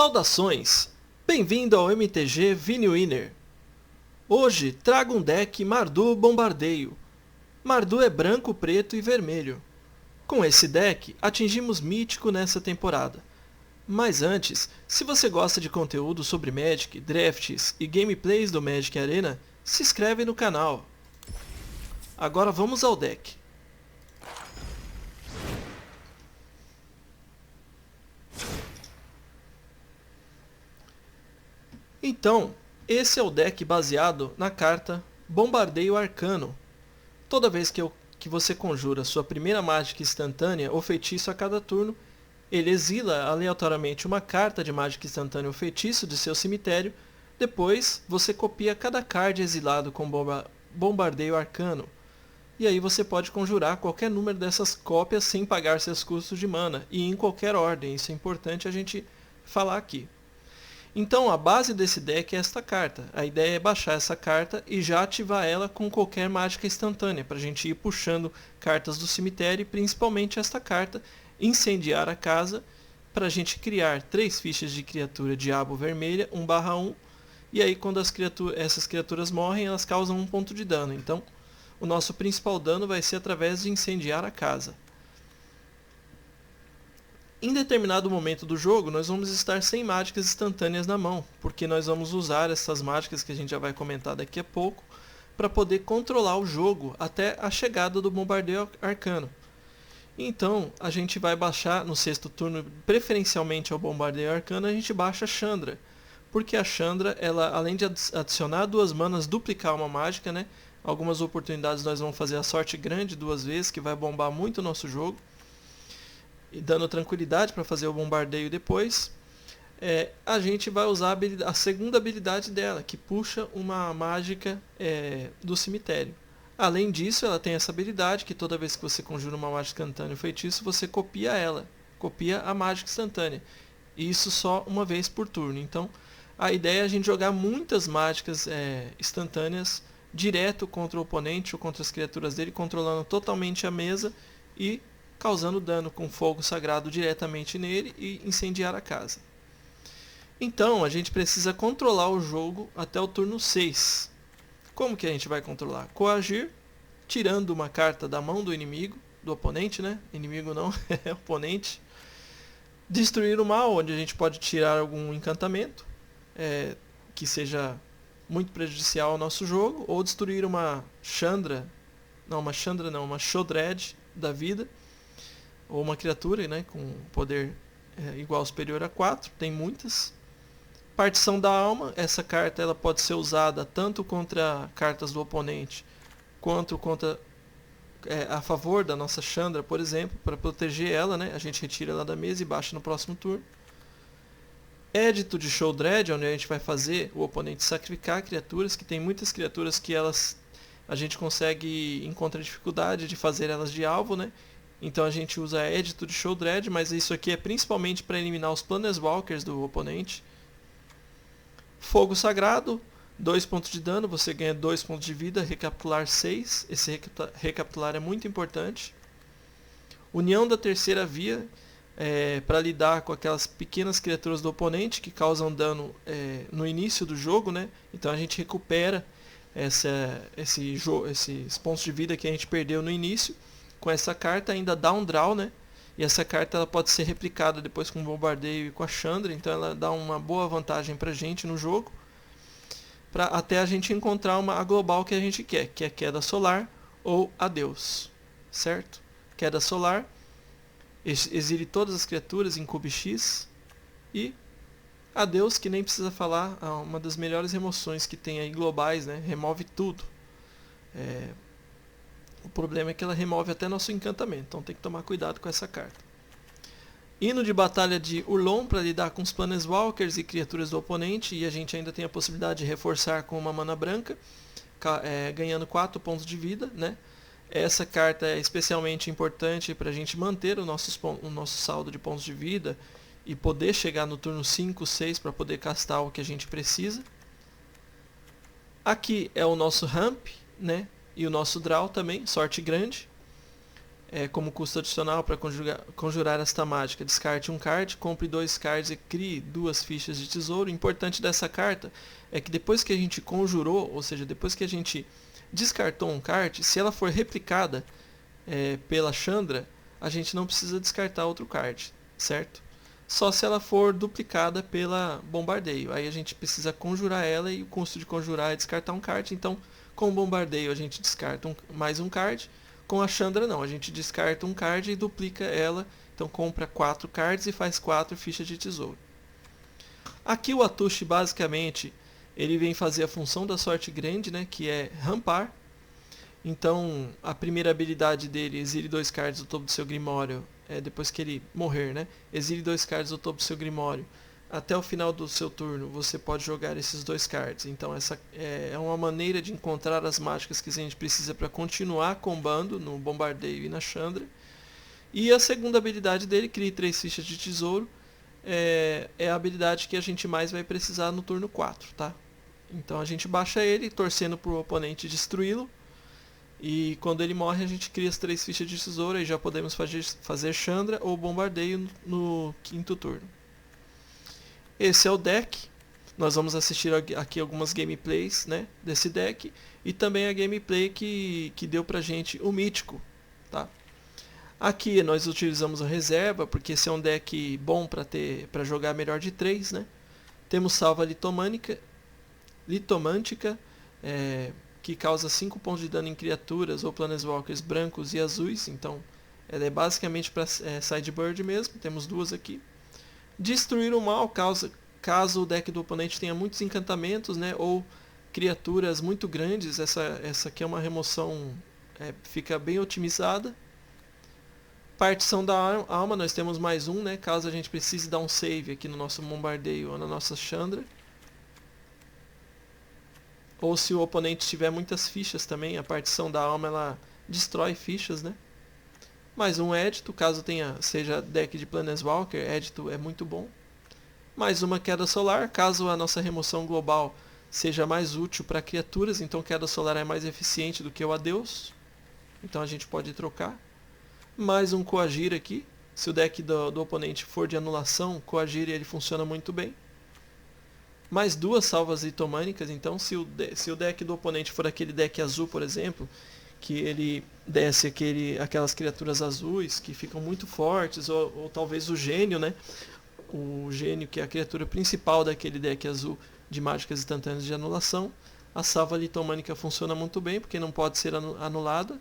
Saudações! Bem-vindo ao MTG Vinwinner. Hoje trago um deck Mardu Bombardeio. Mardu é branco, preto e vermelho. Com esse deck, atingimos mítico nessa temporada. Mas antes, se você gosta de conteúdo sobre Magic, drafts e gameplays do Magic Arena, se inscreve no canal. Agora vamos ao deck. Então, esse é o deck baseado na carta Bombardeio Arcano. Toda vez que você conjura sua primeira mágica instantânea ou feitiço a cada turno, ele exila aleatoriamente uma carta de mágica instantânea ou feitiço de seu cemitério. Depois, você copia cada card exilado com Bombardeio Arcano. E aí você pode conjurar qualquer número dessas cópias sem pagar seus custos de mana, e em qualquer ordem. Isso é importante a gente falar aqui. Então a base desse deck é esta carta. A ideia é baixar essa carta e já ativar ela com qualquer mágica instantânea, para a gente ir puxando cartas do cemitério, e principalmente esta carta, Incendiar a Casa, para a gente criar 3 fichas de criatura Diabo Vermelha, 1/1, e aí quando essas criaturas morrem, elas causam 1 ponto de dano. Então o nosso principal dano vai ser através de Incendiar a Casa. Em determinado momento do jogo, nós vamos estar sem mágicas instantâneas na mão, porque nós vamos usar essas mágicas que a gente já vai comentar daqui a pouco, para poder controlar o jogo até a chegada do Bombardeio Arcano. Então, a gente vai baixar no 6º turno, preferencialmente ao Bombardeio Arcano, a gente baixa a Chandra, porque a Chandra, ela, além de adicionar 2 manas, duplicar uma mágica, né? Algumas oportunidades nós vamos fazer a Sorte Grande 2 vezes, que vai bombar muito o nosso jogo, e dando tranquilidade para fazer o bombardeio depois. A gente vai usar a segunda habilidade dela, que puxa uma mágica do cemitério. Além disso, ela tem essa habilidade que toda vez que você conjura uma mágica instantânea ou feitiço, você copia ela, copia a mágica instantânea. E isso só uma vez por turno. Então a ideia é a gente jogar muitas mágicas instantâneas direto contra o oponente ou contra as criaturas dele, controlando totalmente a mesa e causando dano com fogo sagrado diretamente nele e incendiar a casa. Então a gente precisa controlar o jogo até o turno 6. Como que a gente vai controlar? Coagir, tirando uma carta da mão do inimigo, do oponente, né? Inimigo não, é oponente. Destruir o mal, onde a gente pode tirar algum encantamento que seja muito prejudicial ao nosso jogo, ou destruir uma Shodred da vida, ou uma criatura, né, com poder igual ou superior a 4, tem muitas. Partição da Alma, essa carta ela pode ser usada tanto contra cartas do oponente, quanto contra a favor da nossa Chandra, por exemplo, para proteger ela, né, a gente retira ela da mesa e baixa no próximo turno. Édito de Shodred, onde a gente vai fazer o oponente sacrificar criaturas, que tem muitas criaturas que a gente consegue encontrar dificuldade de fazer elas de alvo, né? Então a gente usa Édito de Shodred, mas isso aqui é principalmente para eliminar os Planeswalkers do oponente. Fogo Sagrado, 2 pontos de dano, você ganha 2 pontos de vida, recapitular 6. Esse recapitular é muito importante. União da Terceira Via, para lidar com aquelas pequenas criaturas do oponente que causam dano no início do jogo, né? Então a gente recupera esses pontos de vida que a gente perdeu no início. Com essa carta ainda dá um draw, né? E essa carta ela pode ser replicada depois com o bombardeio e com a Chandra, então ela dá uma boa vantagem pra gente no jogo, até a gente encontrar a global que a gente quer, que é Queda Solar ou Adeus, certo? Queda Solar, exile todas as criaturas em cube X, e Adeus, que nem precisa falar, é uma das melhores remoções que tem aí globais, né? Remove tudo. O problema é que ela remove até nosso encantamento, então tem que tomar cuidado com essa carta. Hino de Batalha de Urlon, para lidar com os Planeswalkers e criaturas do oponente, e a gente ainda tem a possibilidade de reforçar com uma mana branca, ganhando 4 pontos de vida, né? Essa carta é especialmente importante para a gente manter o nosso saldo de pontos de vida e poder chegar no turno 5, 6 para poder castar o que a gente precisa. Aqui é o nosso ramp, né? E o nosso draw também, Sorte Grande. como custo adicional para conjurar esta mágica. Descarte um card, compre 2 cards e crie 2 fichas de tesouro. O importante dessa carta é que depois que a gente conjurou, ou seja, depois que a gente descartou um card, se ela for replicada pela Chandra, a gente não precisa descartar outro card, certo? Só se ela for duplicada pela Bombardeio. Aí a gente precisa conjurar ela e o custo de conjurar é descartar um card. Então, com o Bombardeio a gente descarta mais um card. Com a Chandra não, a gente descarta um card e duplica ela. Então compra 4 cards e faz 4 fichas de tesouro. Aqui o Atushi basicamente ele vem fazer a função da sorte grande, né, que é rampar. Então a primeira habilidade dele, exile 2 cards do topo do seu Grimório, depois que ele morrer, né? Exile 2 cards do topo do seu Grimório. Até o final do seu turno você pode jogar esses 2 cards. Então essa é uma maneira de encontrar as mágicas que a gente precisa para continuar combando no Bombardeio e na Chandra. E a segunda habilidade dele, crie 3 fichas de tesouro, é a habilidade que a gente mais vai precisar no turno 4, tá? Então a gente baixa ele, torcendo para o oponente destruí-lo. E quando ele morre a gente cria as 3 fichas de tesouro e já podemos fazer Chandra ou Bombardeio no quinto turno. Esse é o deck. Nós vamos assistir aqui algumas gameplays, né, desse deck. E também a gameplay que deu pra gente o Mítico. Tá? Aqui nós utilizamos a reserva, porque esse é um deck bom para jogar melhor de 3. Né? Temos salva litomântica, que causa 5 pontos de dano em criaturas ou planeswalkers brancos e azuis. Então ela é basicamente para sideboard mesmo. Temos 2 aqui. Destruir o mal, caso o deck do oponente tenha muitos encantamentos, né, ou criaturas muito grandes. Essa aqui é uma remoção, fica bem otimizada. Partição da alma, nós temos mais um, né, caso a gente precise dar um save aqui no nosso Bombardeio ou na nossa Chandra. Ou se o oponente tiver muitas fichas também, a partição da alma ela destrói fichas, né? Mais um Édito, caso seja deck de Planeswalker, Édito é muito bom. Mais uma Queda Solar, caso a nossa remoção global seja mais útil para criaturas, então Queda Solar é mais eficiente do que o Adeus. Então a gente pode trocar. Mais um Coagir aqui, se o deck do oponente for de anulação, Coagir ele funciona muito bem. Mais 2 salvas litomânicas, então se o deck do oponente for aquele deck azul, por exemplo, que ele desce aquelas criaturas azuis que ficam muito fortes, ou talvez o Gênio, né? O Gênio, que é a criatura principal daquele deck azul de mágicas instantâneas de anulação. A salva litomânica funciona muito bem, porque não pode ser anulada.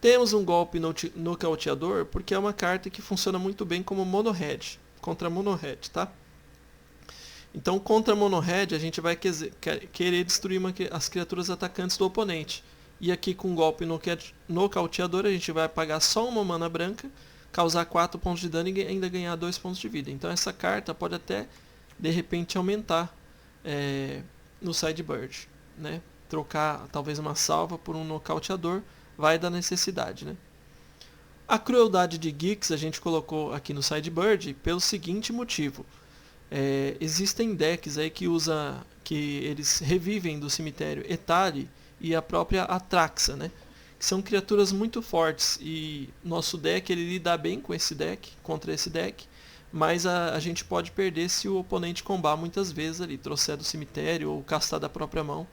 Temos um golpe nocauteador, porque é uma carta que funciona muito bem como mono red, contra mono red, tá? Então, contra Mono Red, a gente vai querer destruir as criaturas atacantes do oponente. E aqui com o golpe nocauteador, a gente vai pagar só uma mana branca, causar 4 pontos de dano e ainda ganhar 2 pontos de vida. Então essa carta pode até, de repente, aumentar no sideboard. Né? Trocar talvez uma salva por um nocauteador, vai da necessidade. Né? A crueldade de Gix a gente colocou aqui no sideboard pelo seguinte motivo. Existem decks aí que eles revivem do cemitério Etali e a própria Atraxa, né? Que são criaturas muito fortes e nosso deck ele lida bem com contra esse deck, mas a gente pode perder se o oponente combar muitas vezes ali, trouxer do cemitério ou castar da própria mão,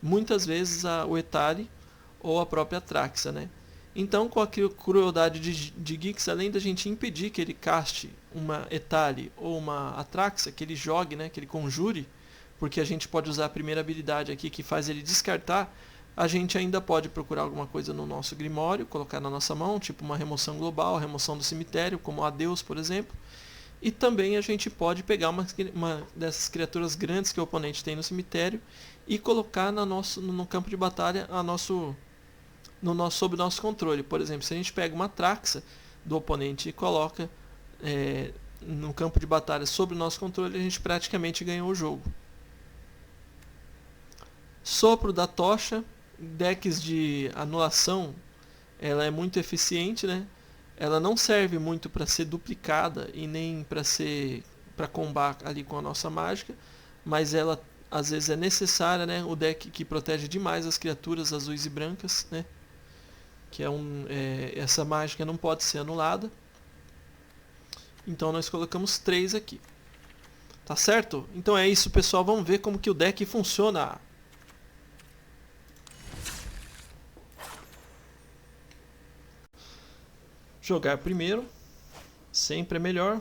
muitas vezes o Etali ou a própria Atraxa, né? Então, com a crueldade de Gix, além da gente impedir que ele caste uma Etali ou uma Atraxa, que ele jogue, né, que ele conjure, porque a gente pode usar a primeira habilidade aqui que faz ele descartar, a gente ainda pode procurar alguma coisa no nosso Grimório, colocar na nossa mão, tipo uma remoção global, remoção do cemitério, como Adeus, por exemplo. E também a gente pode pegar uma dessas criaturas grandes que o oponente tem no cemitério e colocar no campo de batalha sob nosso controle. Por exemplo, se a gente pega uma Atraxa do oponente e coloca no campo de batalha sob o nosso controle, a gente praticamente ganhou o jogo. Sopro da Tocha, decks de anulação, ela é muito eficiente, né? Ela não serve muito para ser duplicada e nem para combar ali com a nossa mágica, mas ela às vezes é necessária, né? O deck que protege demais as criaturas azuis e brancas, né? que essa mágica não pode ser anulada. Então nós colocamos 3 aqui. Tá certo? Então é isso, pessoal. Vamos ver como que o deck funciona. Jogar primeiro. Sempre é melhor.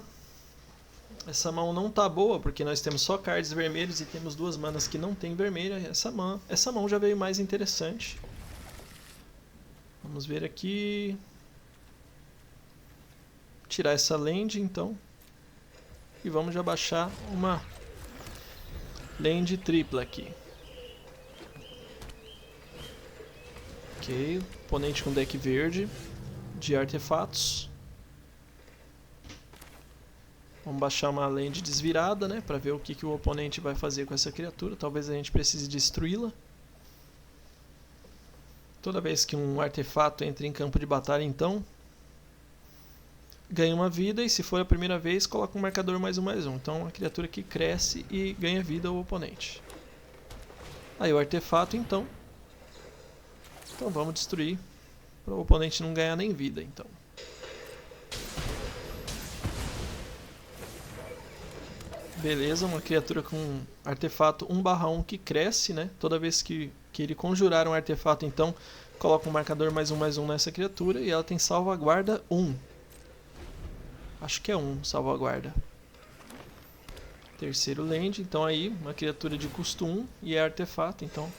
Essa mão não tá boa, porque nós temos só cards vermelhos e temos 2 manas que não tem vermelha. Essa mão já veio mais interessante. Vamos ver aqui. Tirar essa land, então. E vamos já baixar uma land tripla aqui. Ok, oponente com deck verde de artefatos. Vamos baixar uma land desvirada, né, para ver o que o oponente vai fazer com essa criatura. Talvez a gente precise destruí-la. Toda vez que um artefato entra em campo de batalha, então, ganha uma vida, e se for a primeira vez, coloca um marcador +1/+1. Então, a criatura que cresce e ganha vida ao oponente. Aí o artefato, então vamos destruir, para o oponente não ganhar nem vida, então. Beleza, uma criatura com artefato 1/1 que cresce, né? Toda vez que ele conjurar um artefato, então, coloca um marcador +1/+1 nessa criatura, e ela tem salvaguarda 1. Acho que é 1, salvaguarda. Terceiro land, então aí, uma criatura de custo 1 e é artefato, então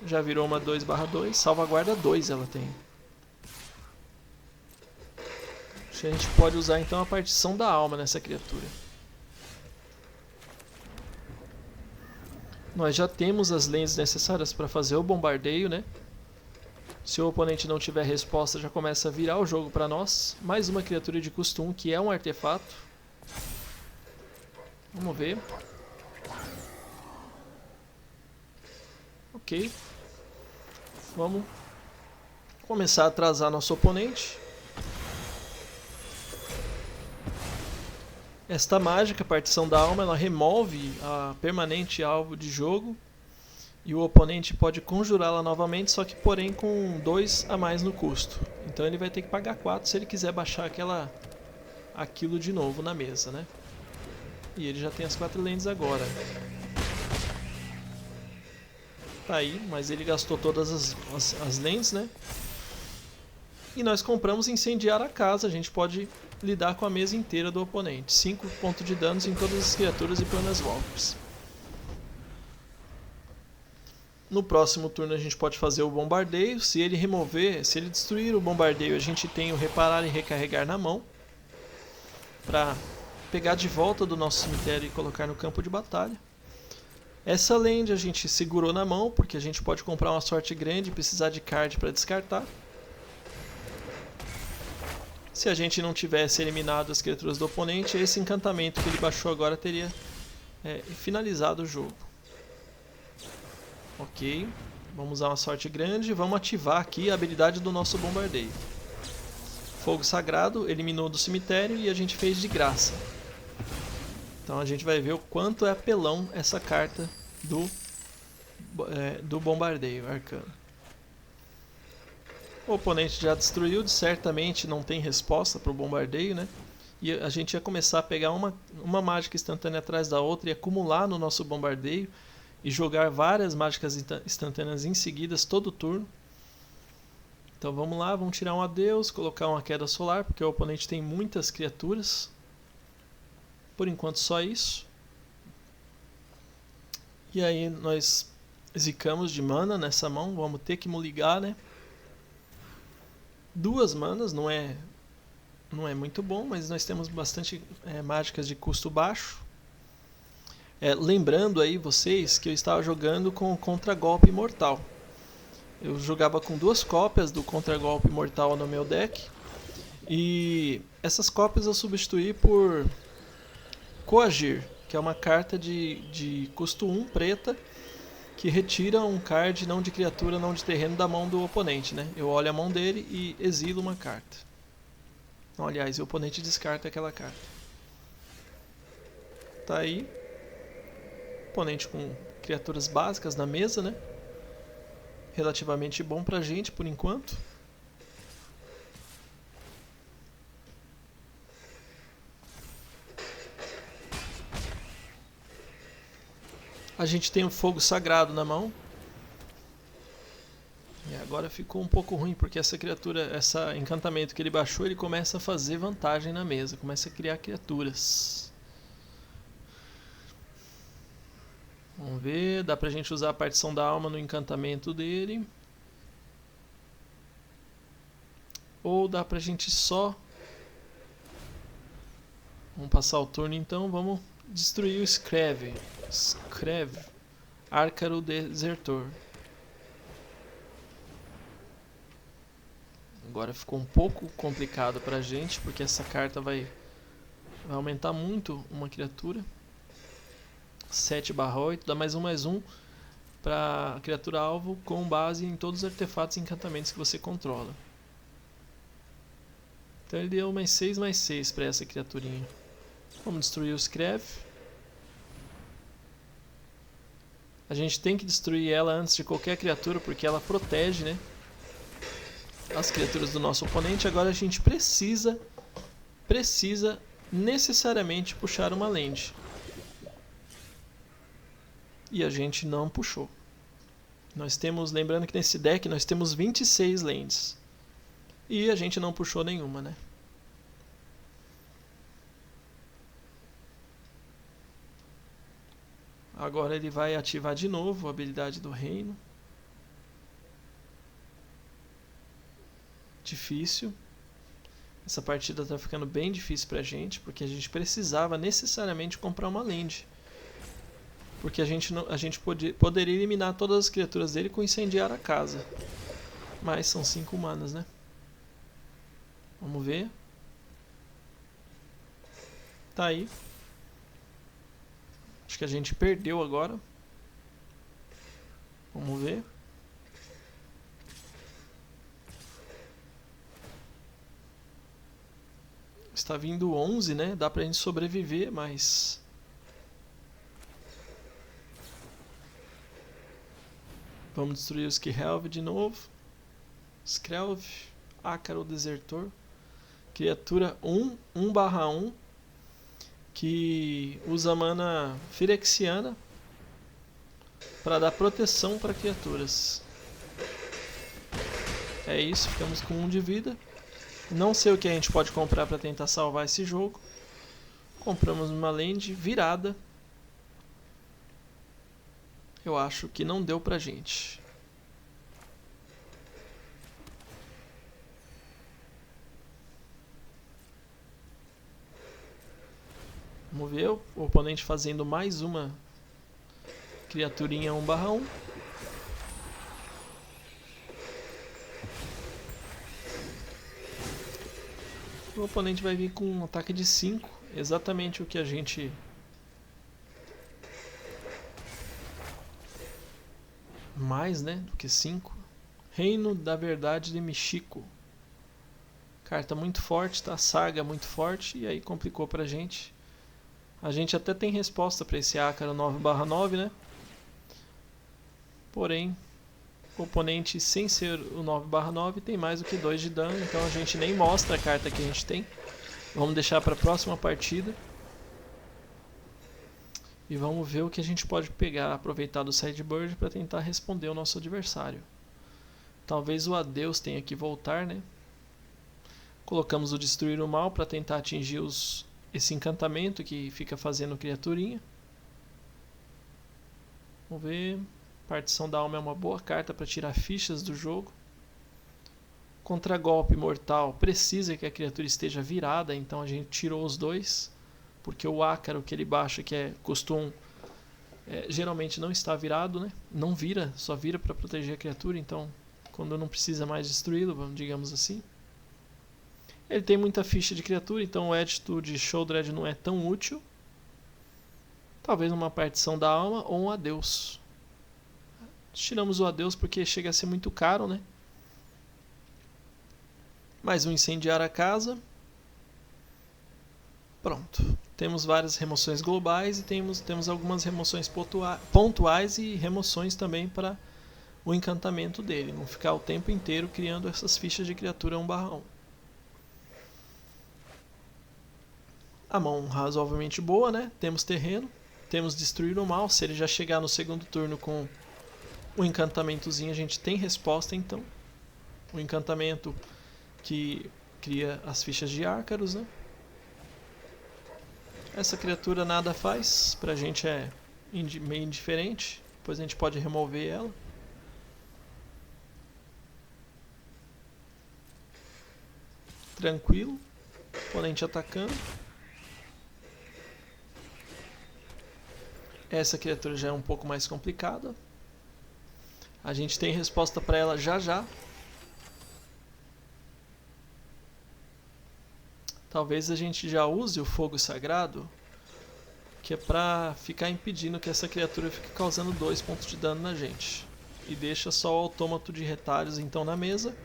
já virou uma 2/2, salvaguarda 2 ela tem. A gente pode usar então a partição da alma nessa criatura. Nós já temos as lands necessárias para fazer o bombardeio, né? Se o oponente não tiver resposta, já começa a virar o jogo para nós. Mais uma criatura de custo 1 que é um artefato. Vamos ver. Ok. Vamos começar a atrasar nosso oponente. Esta mágica, partição da alma, ela remove a permanente alvo de jogo. E o oponente pode conjurá-la novamente, só que porém com 2 a mais no custo. Então ele vai ter que pagar 4 se ele quiser baixar aquilo de novo na mesa, né? E ele já tem as 4 lands agora. Tá aí, mas ele gastou todas as lands, né? E nós compramos incendiar a casa. A gente pode lidar com a mesa inteira do oponente. 5 pontos de danos em todas as criaturas e planeswalkers. No próximo turno a gente pode fazer o bombardeio. Se ele destruir o bombardeio, a gente tem o reparar e recarregar na mão, para pegar de volta do nosso cemitério e colocar no campo de batalha. Essa land a gente segurou na mão, porque a gente pode comprar uma sorte grande e precisar de card para descartar. Se a gente não tivesse eliminado as criaturas do oponente, esse encantamento que ele baixou agora teria finalizado o jogo. Ok, vamos usar uma sorte grande e vamos ativar aqui a habilidade do nosso bombardeio. Fogo Sagrado eliminou do cemitério e a gente fez de graça. Então a gente vai ver o quanto é apelão essa carta do bombardeio arcano. O oponente já destruiu, certamente não tem resposta para o bombardeio, né? E a gente ia começar a pegar uma mágica instantânea atrás da outra e acumular no nosso bombardeio e jogar várias mágicas instantâneas em seguidas todo turno. Então vamos lá, vamos tirar um adeus, colocar uma queda solar, porque o oponente tem muitas criaturas. Por enquanto só isso. E aí nós zicamos de mana nessa mão, vamos ter que ligar, né? 2 manas, não é muito bom, mas nós temos bastante mágicas de custo baixo. Lembrando aí vocês que eu estava jogando com o Contragolpe Mortal. Eu jogava com 2 cópias do Contragolpe Mortal no meu deck. E essas cópias eu substituí por Coagir, que é uma carta de custo 1 preta, que retira um card não de criatura, não de terreno da mão do oponente, né? Eu olho a mão dele e exilo uma carta. Não, aliás, o oponente descarta aquela carta. Tá aí. Oponente com criaturas básicas na mesa, né? relativamente bom pra gente por enquanto. A gente tem o fogo sagrado na mão. E agora ficou um pouco ruim, porque essa criatura, esse encantamento que ele baixou, ele começa a fazer vantagem na mesa, começa a criar criaturas. Vamos ver, dá pra gente usar a partição da alma no encantamento dele. Ou dá pra gente só... Vamos passar o turno então, vamos destruir o Screv. Screv, Arcaro Desertor. Agora ficou um pouco complicado pra gente, porque essa carta vai aumentar muito uma criatura. 7/8, dá mais um para criatura alvo com base em todos os artefatos e encantamentos que você controla. Então ele deu mais 6 para essa criaturinha. Vamos destruir o Screv. A gente tem que destruir ela antes de qualquer criatura, porque ela protege, né, as criaturas do nosso oponente. Agora a gente precisa necessariamente puxar uma land. E a gente não puxou. Nós temos, lembrando que nesse deck nós temos 26 lands. E a gente não puxou nenhuma, né? Agora ele vai ativar de novo a habilidade do reino. Difícil. Essa partida está ficando bem difícil pra gente, porque a gente precisava necessariamente comprar uma land. Porque a gente poderia eliminar todas as criaturas dele com incendiar a casa. Mas são 5 manas, né? Vamos ver. Tá aí. Acho que a gente perdeu agora. Vamos ver. Está vindo 11, né? Dá pra gente sobreviver, mas... Vamos destruir o Skirhelv de novo. Skrelv, Ácaro Desertor. Criatura 1/1, que usa mana Phyrexiana para dar proteção para criaturas. É isso, ficamos com 1 de vida. Não sei o que a gente pode comprar para tentar salvar esse jogo. Compramos uma land virada. Eu acho que não deu pra gente. Vamos ver o oponente fazendo mais uma criaturinha 1/1. O oponente vai vir com um ataque de 5, exatamente o que a gente... Mais, né, do que 5. Reino da Verdade de Michiko. Carta muito forte, tá? Saga muito forte, e aí complicou pra gente. A gente até tem resposta para esse Ácaro 9/9, né? Porém, o oponente, sem ser o 9/9, tem mais do que 2 de dano, então a gente nem mostra a carta que a gente tem. Vamos deixar para a próxima partida. E vamos ver o que a gente pode pegar, aproveitar do sideboard para tentar responder o nosso adversário. Talvez o Adeus tenha que voltar, né? Colocamos o Destruir o Mal para tentar atingir esse encantamento que fica fazendo criaturinha. Vamos ver. Partição da Alma é uma boa carta para tirar fichas do jogo. Contragolpe mortal precisa que a criatura esteja virada, então a gente tirou os dois. Porque o Ácaro que ele baixa, que é custo 1, geralmente não está virado, né? Não vira, só vira para proteger a criatura, então quando não precisa mais destruí-lo, digamos assim. Ele tem muita ficha de criatura, então o Edito de Sheoldred não é tão útil. Talvez uma partição da alma ou um adeus. Tiramos o adeus porque chega a ser muito caro, né? Mais um incendiar a casa. Pronto. Temos várias remoções globais e temos algumas remoções pontuais e remoções também para o encantamento dele, não ficar o tempo inteiro criando essas fichas de criatura 1/1. A mão razoavelmente boa, né? Temos terreno, temos destruir o mal. Se ele já chegar no segundo turno com o encantamentozinho, a gente tem resposta então. O encantamento que cria as fichas de Arcaros, né? Essa criatura nada faz, pra gente é meio indiferente, depois a gente pode remover ela. Tranquilo, oponente atacando. Essa criatura já é um pouco mais complicada. A gente tem resposta para ela já já. Talvez a gente já use o fogo sagrado, que é para ficar impedindo que essa criatura fique causando 2 pontos de dano na gente. E deixa só o autômato de retalhos então na mesa.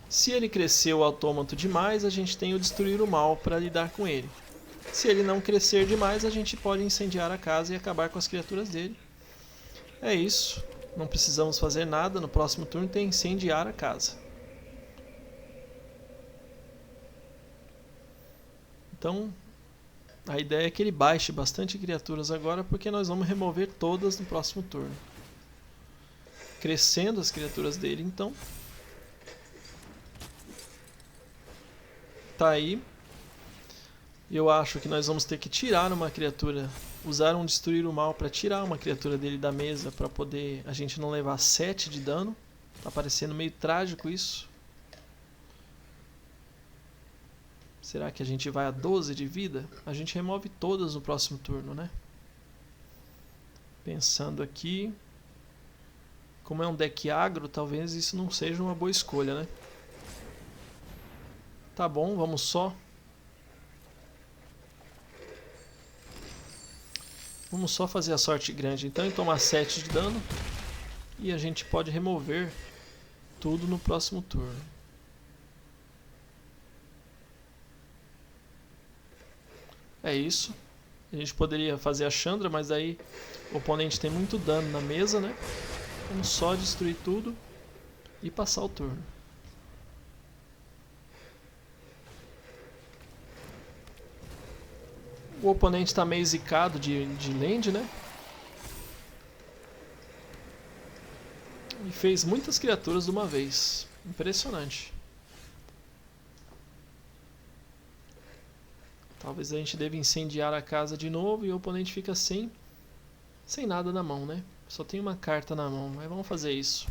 Se ele crescer o autômato demais, a gente tem o destruir o mal para lidar com ele. Se ele não crescer demais, a gente pode incendiar a casa e acabar com as criaturas dele. É isso, não precisamos fazer nada, no próximo turno tem incendiar a casa. Então, a ideia é que ele baixe bastante criaturas agora, porque nós vamos remover todas no próximo turno. Crescendo as criaturas dele, então. Tá aí. Eu acho que nós vamos ter que tirar uma criatura, usar um destruir o mal para tirar uma criatura dele da mesa, para poder a gente não levar 7 de dano. Tá parecendo meio trágico isso. Será que a gente vai a 12 de vida? A gente remove todas no próximo turno, né? Pensando aqui, como é um deck agro, talvez isso não seja uma boa escolha, né? Tá bom, vamos só. Vamos só fazer a sorte grande então e tomar 7 de dano. E a gente pode remover tudo no próximo turno. É isso. A gente poderia fazer a Chandra, mas aí o oponente tem muito dano na mesa, né? Vamos só destruir tudo e passar o turno. O oponente está meio zicado de land, né? E fez muitas criaturas de uma vez. Impressionante. Talvez a gente deva incendiar a casa de novo e o oponente fica sem nada na mão, né? Só tem uma carta na mão, mas vamos fazer isso.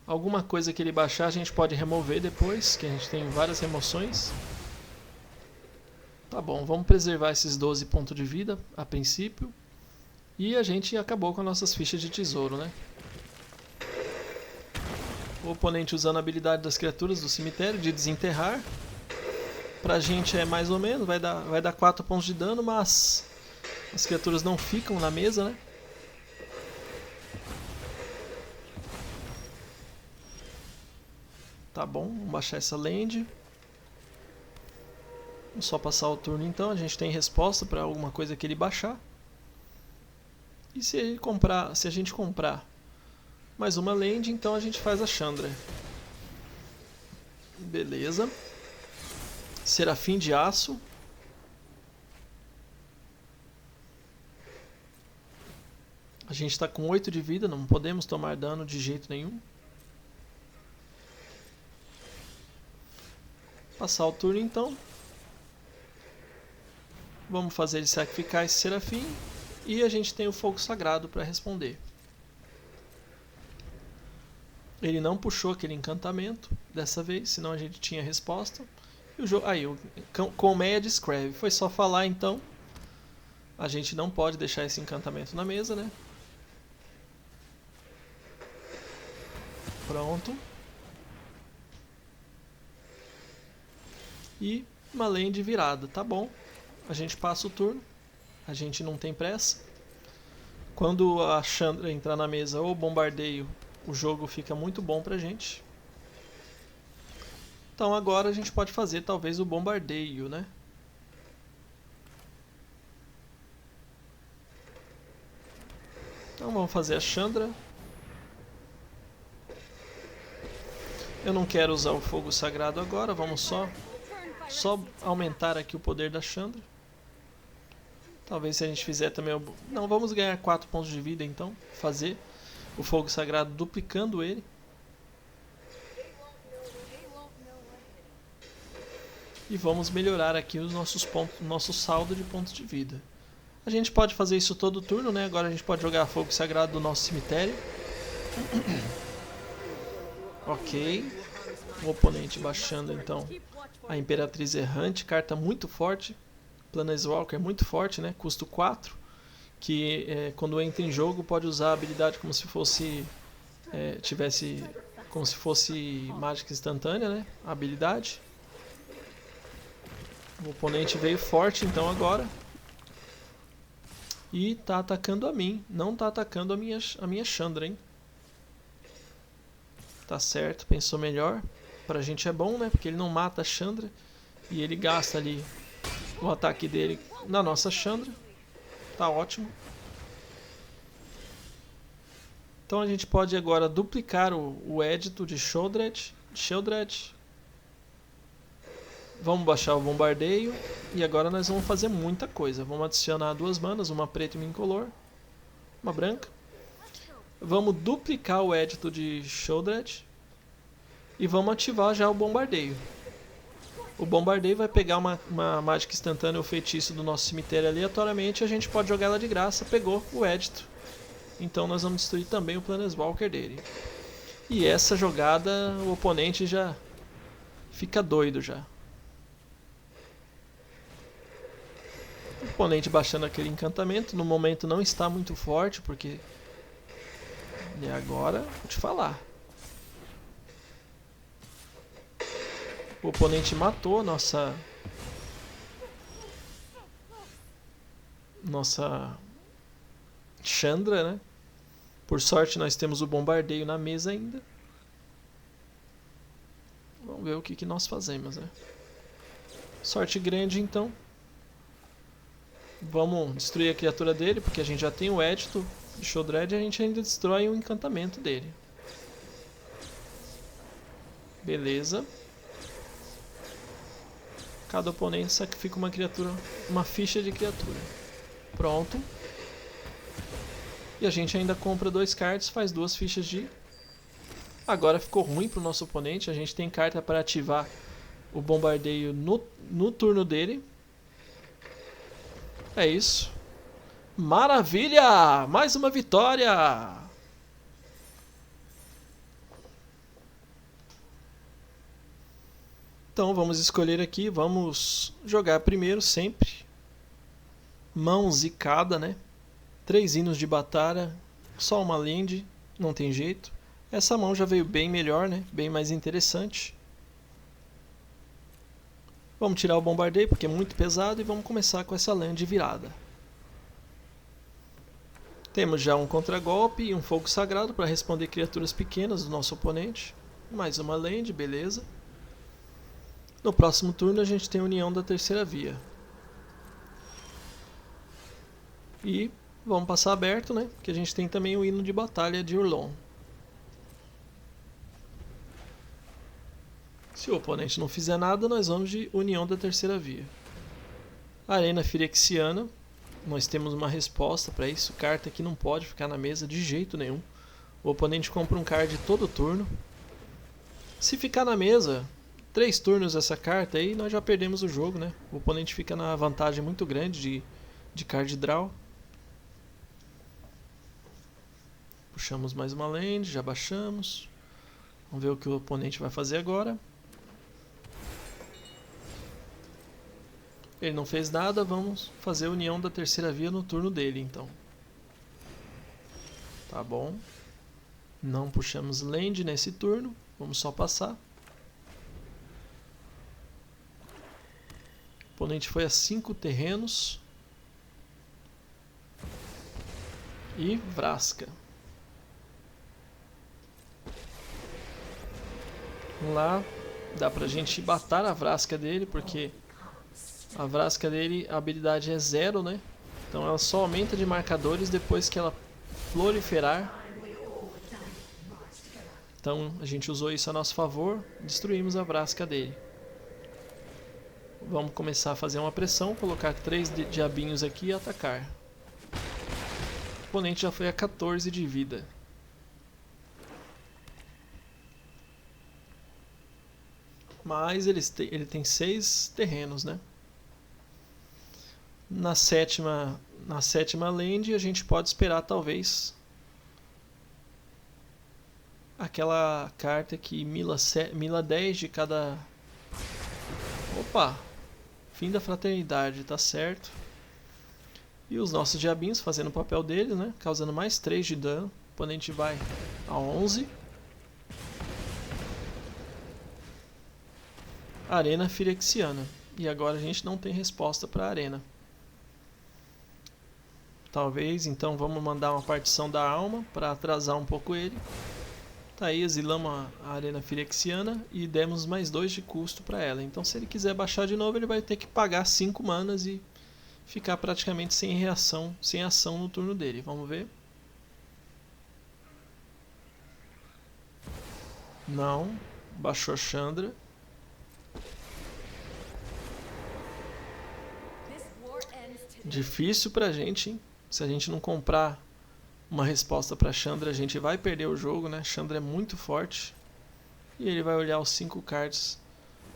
Alguma coisa que ele baixar a gente pode remover depois, que a gente tem várias remoções. Tá bom, vamos preservar esses 12 pontos de vida a princípio. E a gente acabou com as nossas fichas de tesouro, né? O oponente usando a habilidade das criaturas do cemitério de desenterrar. Pra gente é mais ou menos, vai dar 4 pontos de dano, mas as criaturas não ficam na mesa, né? Tá bom, vamos baixar essa land. Vamos só passar o turno então, a gente tem resposta para alguma coisa que ele baixar. E se a gente comprar mais uma land, então a gente faz a Chandra. Beleza. Serafim de Aço. A gente está com 8 de vida, não podemos tomar dano de jeito nenhum. Passar o turno então. Vamos fazer ele sacrificar esse serafim. E a gente tem o fogo sagrado para responder. Ele não puxou aquele encantamento dessa vez, senão a gente tinha resposta. E o jogo, aí, o Colmeia de Scrave. Foi só falar então. A gente não pode deixar esse encantamento na mesa, né? Pronto. E uma land virada, tá bom. A gente passa o turno. A gente não tem pressa. Quando a Chandra entrar na mesa ou o bombardeio, o jogo fica muito bom pra gente. Então agora a gente pode fazer talvez o bombardeio, né? Então vamos fazer a Chandra. Eu não quero usar o fogo sagrado agora, vamos só aumentar aqui o poder da Chandra. Talvez se a gente fizer também... Não, vamos ganhar 4 pontos de vida então. Fazer o fogo sagrado duplicando ele. E vamos melhorar aqui os nossos pontos, nosso saldo de pontos de vida. A gente pode fazer isso todo turno, né? Agora a gente pode jogar fogo sagrado do nosso cemitério. Ok. O oponente baixando então a Imperatriz Errante, carta muito forte. Planeswalker é muito forte, né? Custo 4. Que quando entra em jogo pode usar a habilidade como se fosse... como se fosse mágica instantânea, né? A habilidade. O oponente veio forte então agora. E tá atacando a mim. Não tá atacando a minha Chandra, hein? Tá certo, pensou melhor. Pra gente é bom, né? Porque ele não mata a Chandra. E ele gasta ali o ataque dele na nossa Chandra. Tá ótimo. Então a gente pode agora duplicar o édito de Sheoldred. Vamos baixar o bombardeio. E agora nós vamos fazer muita coisa. Vamos adicionar 2 manas, uma preta e uma incolor. Uma branca. Vamos duplicar o édito de Sheoldred. E vamos ativar já o bombardeio. O bombardeio vai pegar uma mágica instantânea ou feitiço do nosso cemitério aleatoriamente. E a gente pode jogar ela de graça. Pegou o édito. Então nós vamos destruir também o Planeswalker dele. E essa jogada o oponente já fica doido já. O oponente baixando aquele encantamento. No momento não está muito forte porque... E agora, vou te falar. O oponente matou a nossa Chandra, né? Por sorte nós temos o bombardeio na mesa ainda. Vamos ver o que nós fazemos, né? Sorte grande então. Vamos destruir a criatura dele, porque a gente já tem o édito de Sheoldred e a gente ainda destrói o encantamento dele. Beleza. Cada oponente sacrifica uma criatura, uma ficha de criatura. Pronto. E a gente ainda compra 2 cards, faz 2 fichas de... Agora ficou ruim para o nosso oponente. A gente tem carta para ativar o bombardeio no turno dele. É isso. Maravilha! Mais uma vitória! Então vamos escolher aqui, vamos jogar primeiro sempre. Mão zicada, né? 3 hinos de batalha, só uma land, não tem jeito. Essa mão já veio bem melhor, né? Bem mais interessante. Vamos tirar o bombardeio porque é muito pesado e vamos começar com essa land virada. Temos já um contragolpe e um fogo sagrado para responder criaturas pequenas do nosso oponente. Mais uma land, beleza. No próximo turno a gente tem a União da Terceira Via. E vamos passar aberto, né? Porque a gente tem também o hino de batalha de Urlon. Se o oponente não fizer nada, nós vamos de União da Terceira Via. Arena Firexiana. Nós temos uma resposta para isso. Carta que não pode ficar na mesa de jeito nenhum. O oponente compra um card todo turno. Se ficar na mesa... 3 turnos essa carta aí, nós já perdemos o jogo, né? O oponente fica na vantagem muito grande de card draw. Puxamos mais uma land, já baixamos. Vamos ver o que o oponente vai fazer agora. Ele não fez nada, vamos fazer a União da Terceira Via no turno dele, então. Tá bom. Não puxamos land nesse turno, vamos só passar. O oponente foi a 5 terrenos. E Vraska. Vamos lá. Dá pra gente matar a Vraska dele, porque a Vraska dele, a habilidade é 0, né? Então ela só aumenta de marcadores depois que ela proliferar. Então a gente usou isso a nosso favor, destruímos a Vraska dele. Vamos começar a fazer uma pressão, colocar 3 diabinhos aqui e atacar. O oponente já foi a 14 de vida. Mas ele tem 6 terrenos, né? Na sétima land a gente pode esperar talvez aquela carta que mila 10 de cada... Opa! Fim da fraternidade, tá certo. E os nossos diabinhos fazendo o papel deles, né? Causando mais 3 de dano. O oponente vai a 11. Arena Firexiana. E agora a gente não tem resposta para a arena. Talvez, então, vamos mandar uma partição da alma para atrasar um pouco ele. Tá aí, exilamos a Arena Firexiana e demos mais 2 de custo para ela. Então, se ele quiser baixar de novo, ele vai ter que pagar 5 manas e ficar praticamente sem reação, sem ação no turno dele. Vamos ver. Não, baixou a Chandra. Difícil pra gente, hein? Se a gente não comprar uma resposta para Chandra, a gente vai perder o jogo, né? Chandra é muito forte. E ele vai olhar os 5 cards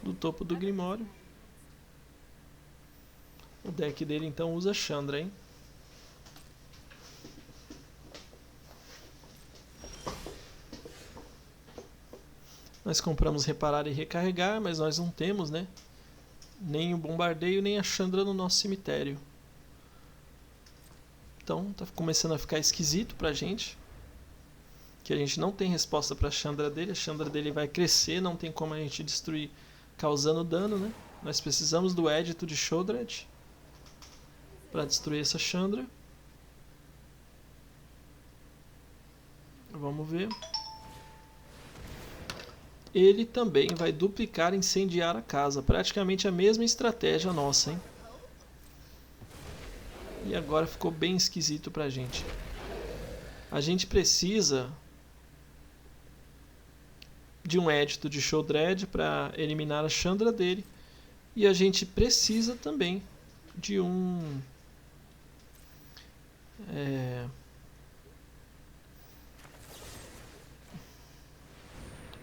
do topo do Grimório. O deck dele então usa Chandra, hein? Nós compramos reparar e recarregar, mas nós não temos, né? Nem o bombardeio, nem a Chandra no nosso cemitério. Então tá começando a ficar esquisito pra gente. Que a gente não tem resposta pra Chandra dele. A Chandra dele vai crescer, não tem como a gente destruir causando dano, né? Nós precisamos do Édito de Sheoldred para destruir essa Chandra. Vamos ver. Ele também vai duplicar incendiar a casa. Praticamente a mesma estratégia nossa, hein? E agora ficou bem esquisito pra gente. A gente precisa de um Édito de Sheoldred para eliminar a Chandra dele. E a gente precisa também de um...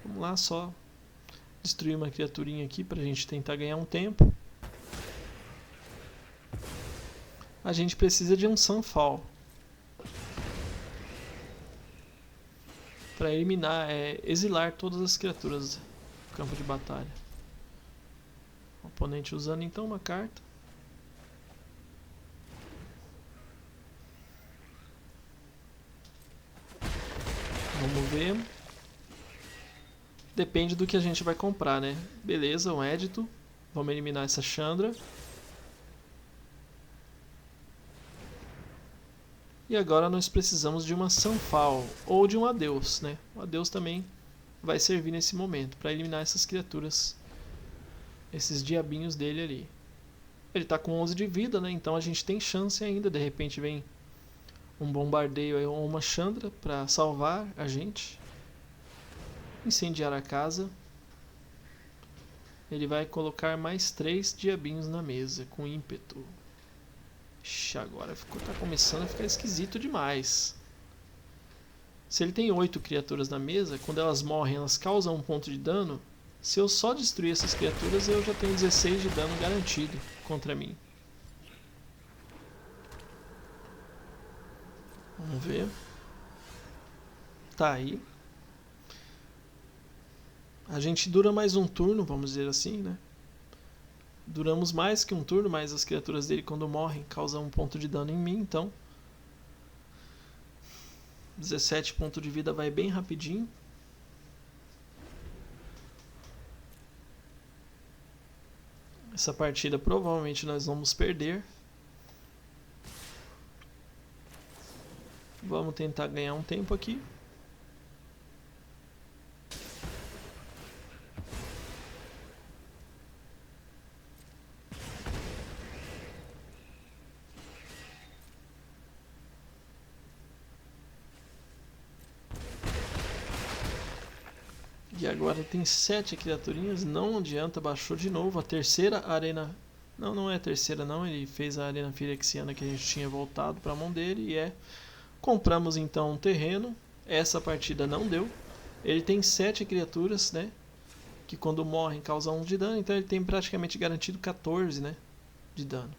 Vamos lá, só destruir uma criaturinha aqui pra gente tentar ganhar um tempo. A gente precisa de um Sunfall para eliminar, exilar todas as criaturas do campo de batalha. O oponente usando então uma carta. Vamos ver. Depende do que a gente vai comprar, né? Beleza, um Édito. Vamos eliminar essa Chandra. E agora nós precisamos de uma Sunfall ou de um Adeus, né? O Adeus também vai servir nesse momento para eliminar essas criaturas, esses diabinhos dele ali. Ele está com 11 de vida, né? Então a gente tem chance ainda. De repente vem um bombardeio ou uma Chandra para salvar a gente. Incendiar a casa. Ele vai colocar mais 3 diabinhos na mesa com ímpeto. Ixi, agora tá começando a ficar esquisito demais. Se ele tem 8 criaturas na mesa, quando elas morrem, elas causam 1 ponto de dano. Se eu só destruir essas criaturas, eu já tenho 16 de dano garantido contra mim. Vamos ver. Tá aí. A gente dura mais um turno, vamos dizer assim, né? Duramos mais que um turno, mas as criaturas dele quando morrem causam 1 ponto de dano em mim, então 17 pontos de vida vai bem rapidinho. Essa partida provavelmente nós vamos perder. Vamos tentar ganhar um tempo aqui. E agora tem 7 criaturinhas, não adianta, baixou de novo. A terceira arena... Não, não é a terceira não, ele fez a arena firexiana que a gente tinha voltado para a mão dele e compramos então um terreno. Essa partida não deu. Ele tem 7 criaturas, né? Que quando morrem causam 1 de dano, então ele tem praticamente garantido 14, né? De dano.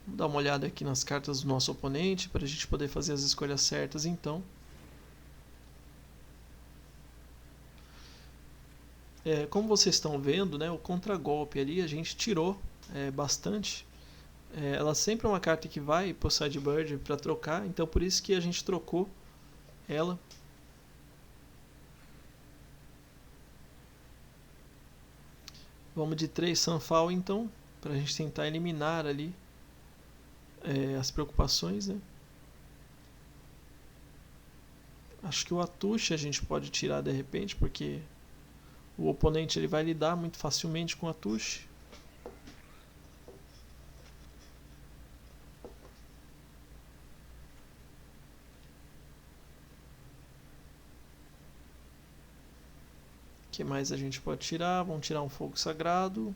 Vamos dar uma olhada aqui nas cartas do nosso oponente para a gente poder fazer as escolhas certas então. Como vocês estão vendo, né, o contragolpe ali a gente tirou bastante. Ela sempre é uma carta que vai pro sideboard para trocar, então por isso que a gente trocou ela. Vamos de 3 Sunfall então, para a gente tentar eliminar ali as preocupações, né? Acho que o Atush a gente pode tirar de repente, porque o oponente ele vai lidar muito facilmente com o Atush. O que mais a gente pode tirar? Vamos tirar um Fogo Sagrado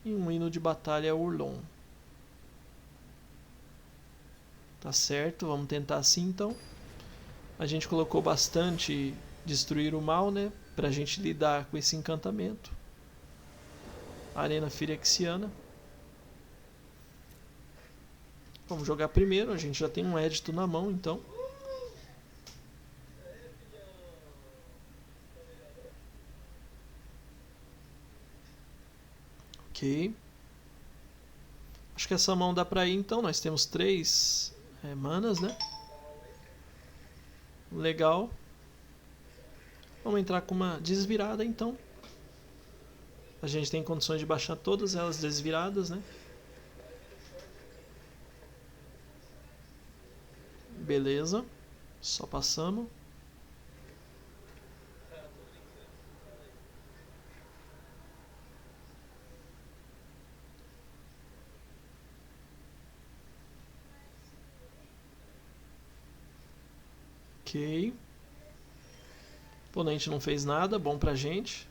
e um Hino de Batalha Urlon. Tá certo, vamos tentar assim então. A gente colocou bastante Destruir o Mal, né? Pra gente lidar com esse encantamento. Arena Firexiana. Vamos jogar primeiro, a gente já tem um édito na mão, então. Ok. Acho que essa mão dá pra ir, então. Nós temos 3 manas, né? Legal. Vamos entrar com uma desvirada, então. A gente tem condições de baixar todas elas desviradas, né? Beleza. Só passamos. Ok. O oponente não fez nada, bom pra gente.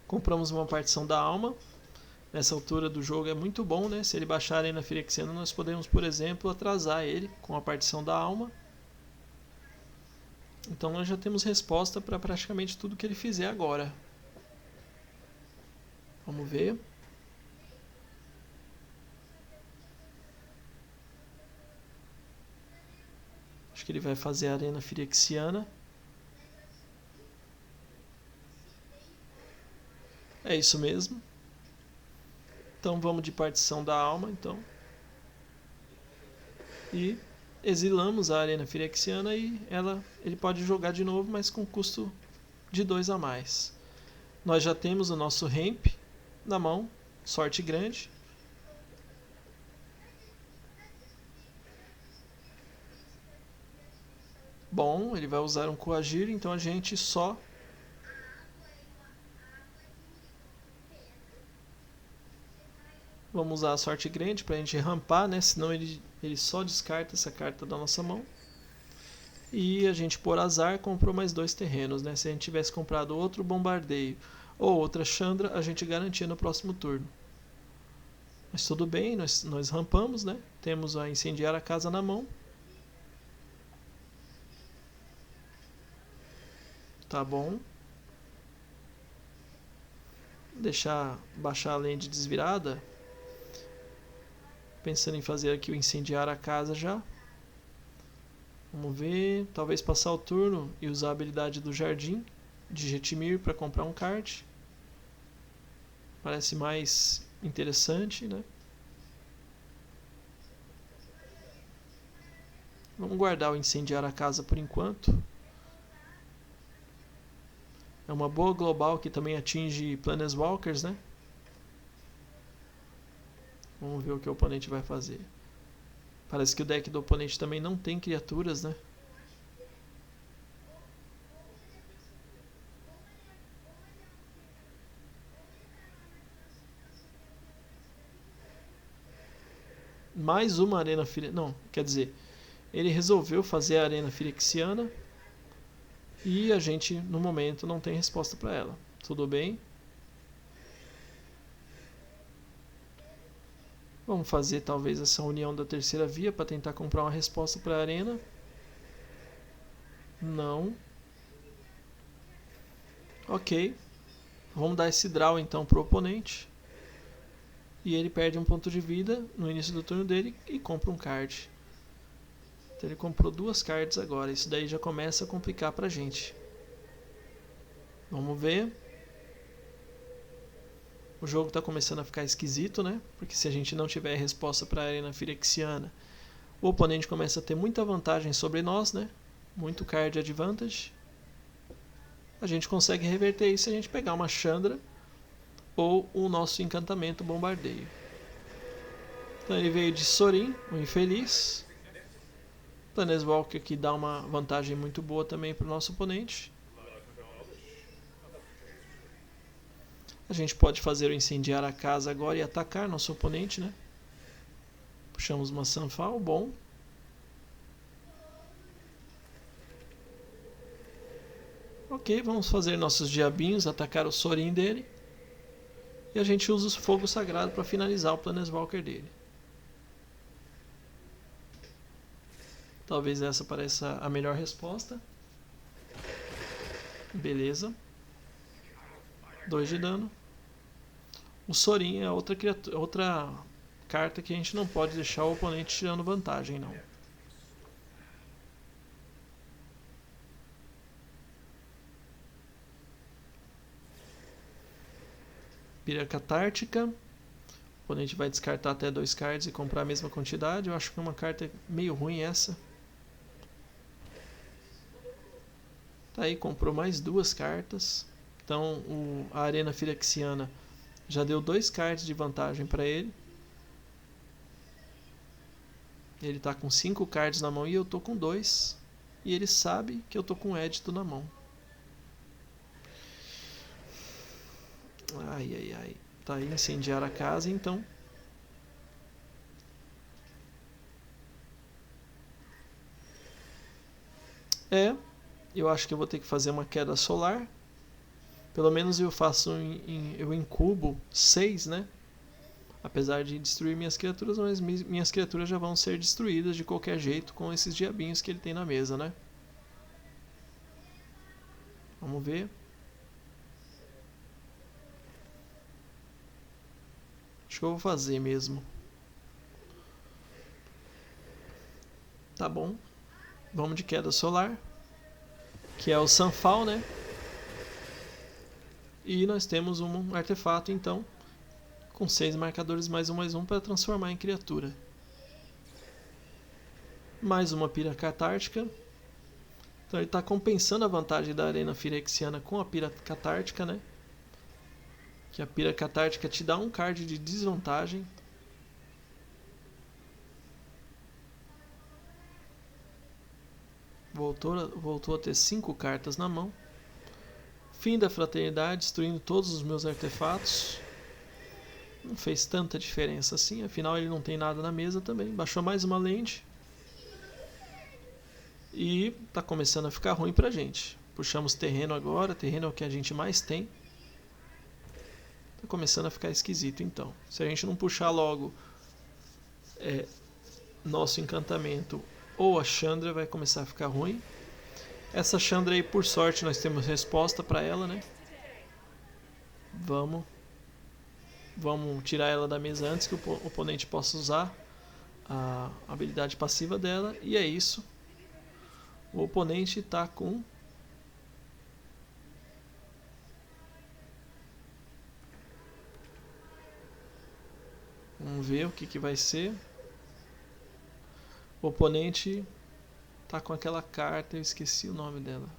Compramos uma partição da alma. Nessa altura do jogo é muito bom, né? Se ele baixar a Arena Firexiana, nós podemos, por exemplo, atrasar ele com a partição da alma. Então nós já temos resposta para praticamente tudo que ele fizer agora. Vamos ver. Acho que ele vai fazer a Arena Firexiana. É isso mesmo. Então vamos de partição da alma, então. E exilamos a Arena Firexiana e ele pode jogar de novo, mas com custo de 2 a mais. Nós já temos o nosso ramp na mão, sorte grande. Bom, ele vai usar um coagir, então a gente só vamos usar a sorte grande para a gente rampar, né? Senão ele só descarta essa carta da nossa mão. E a gente, por azar, comprou mais 2 terrenos, né? Se a gente tivesse comprado outro bombardeio ou outra Chandra, a gente garantia no próximo turno. Mas tudo bem, nós rampamos, né? Temos a Incendiar a Casa na mão. Tá bom. Deixar baixar a lente desvirada. Pensando em fazer aqui o Incendiar a Casa já. Vamos ver. Talvez passar o turno e usar a habilidade do Jardim de Jetmir para comprar um card. Parece mais interessante, né? Vamos guardar o Incendiar a Casa por enquanto. É uma boa global que também atinge Planeswalkers, né? Vamos ver o que o oponente vai fazer. Parece que o deck do oponente também não tem criaturas, né? Mais uma Arena Firexiana. Não, quer dizer, ele resolveu fazer a Arena Firexiana e a gente, no momento, não tem resposta para ela. Tudo bem? Vamos fazer talvez essa união da terceira via para tentar comprar uma resposta para a Arena. Não. Ok. Vamos dar esse draw então para o oponente. E ele perde um ponto de vida no início do turno dele e compra um card. Então ele comprou 2 cards agora. Isso daí já começa a complicar pra gente. Vamos ver. O jogo está começando a ficar esquisito, né? Porque se a gente não tiver resposta para a Arena Firexiana, o oponente começa a ter muita vantagem sobre nós, né? Muito card advantage. A gente consegue reverter isso se a gente pegar uma Chandra ou o nosso encantamento bombardeio. Então ele veio de Sorin, o infeliz. Planeswalker que dá uma vantagem muito boa também para o nosso oponente. A gente pode fazer o incendiar a casa agora e atacar nosso oponente, né? Puxamos uma Sunfall, bom. Ok, vamos fazer nossos diabinhos, atacar o Sorin dele. E a gente usa o fogo sagrado para finalizar o Planeswalker dele. Talvez essa pareça a melhor resposta. Beleza. 2 de dano. O Sorin é outra carta que a gente não pode deixar o oponente tirando vantagem, não. Pira Catártica. O oponente vai descartar até 2 cards e comprar a mesma quantidade. Eu acho que é uma carta meio ruim essa. Tá aí, comprou mais 2 cartas. Então a Arena Firexiana já deu 2 cards de vantagem para ele. Ele tá com 5 cards na mão e eu tô com 2. E ele sabe que eu tô com um Édito na mão. Ai, ai, ai. Tá aí, incendiar a casa, então. Eu acho que eu vou ter que fazer uma queda solar. Pelo menos eu faço eu incubo 6, né? Apesar de destruir minhas criaturas, mas minhas criaturas já vão ser destruídas de qualquer jeito com esses diabinhos que ele tem na mesa, né? Vamos ver. Acho que eu vou fazer mesmo. Tá bom. Vamos de queda solar. Que é o Sunfall, né? E nós temos um artefato, então, com 6 marcadores mais um para transformar em criatura. Mais uma Pira Catártica. Então ele está compensando a vantagem da Arena Firexiana com a Pira Catártica, né? Que a Pira Catártica te dá um card de desvantagem. Voltou a ter 5 cartas na mão. Fim da Fraternidade, destruindo todos os meus artefatos. Não fez tanta diferença assim, afinal ele não tem nada na mesa também. Baixou mais uma land. E tá começando a ficar ruim pra gente. Puxamos terreno agora, terreno é o que a gente mais tem. Tá começando a ficar esquisito então. Se a gente não puxar logo nosso encantamento ou a Chandra, vai começar a ficar ruim. Essa Chandra aí, por sorte, nós temos resposta para ela, né? Vamos tirar ela da mesa antes que o oponente possa usar a habilidade passiva dela. E é isso. O oponente está com... Vamos ver o que vai ser. O oponente tá com aquela carta, eu esqueci o nome dela.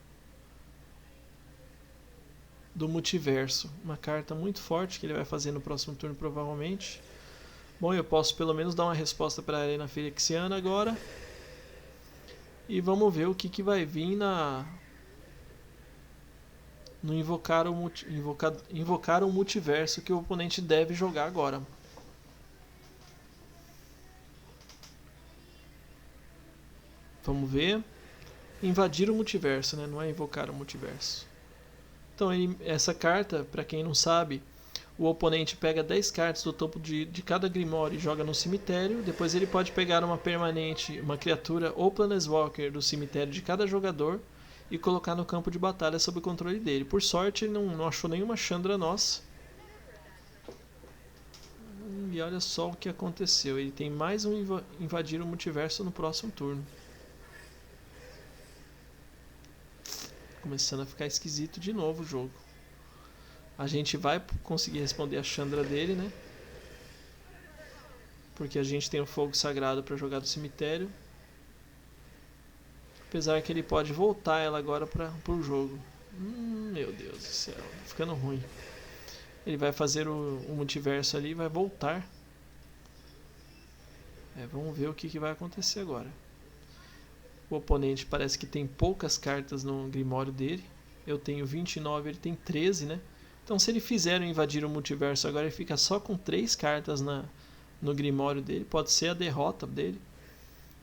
Do Multiverso. Uma carta muito forte que ele vai fazer no próximo turno, provavelmente. Bom, eu posso pelo menos dar uma resposta para a Arena Firexiana agora. E vamos ver o que vai vir no invocar o multiverso que o oponente deve jogar agora. Vamos ver. Invadir o multiverso, né? Não é invocar o multiverso. Então, essa carta, para quem não sabe, o oponente pega 10 cartas do topo de cada Grimório e joga no cemitério. Depois ele pode pegar uma permanente, uma criatura ou Planeswalker do cemitério de cada jogador e colocar no campo de batalha sob o controle dele. Por sorte, ele não achou nenhuma Chandra nossa. E olha só o que aconteceu. Ele tem mais um invadir o multiverso no próximo turno. Começando a ficar esquisito de novo o jogo. A gente vai conseguir responder a Chandra dele, né? Porque a gente tem o fogo sagrado para jogar do cemitério. Apesar que ele pode voltar ela agora para o jogo. Meu Deus do céu, tá ficando ruim. Ele vai fazer o multiverso ali e vai voltar. Vamos ver o que vai acontecer agora. O oponente parece que tem poucas cartas no Grimório dele. Eu tenho 29, ele tem 13, né? Então se ele fizer invadir o multiverso agora, ele fica só com 3 cartas no Grimório dele. Pode ser a derrota dele.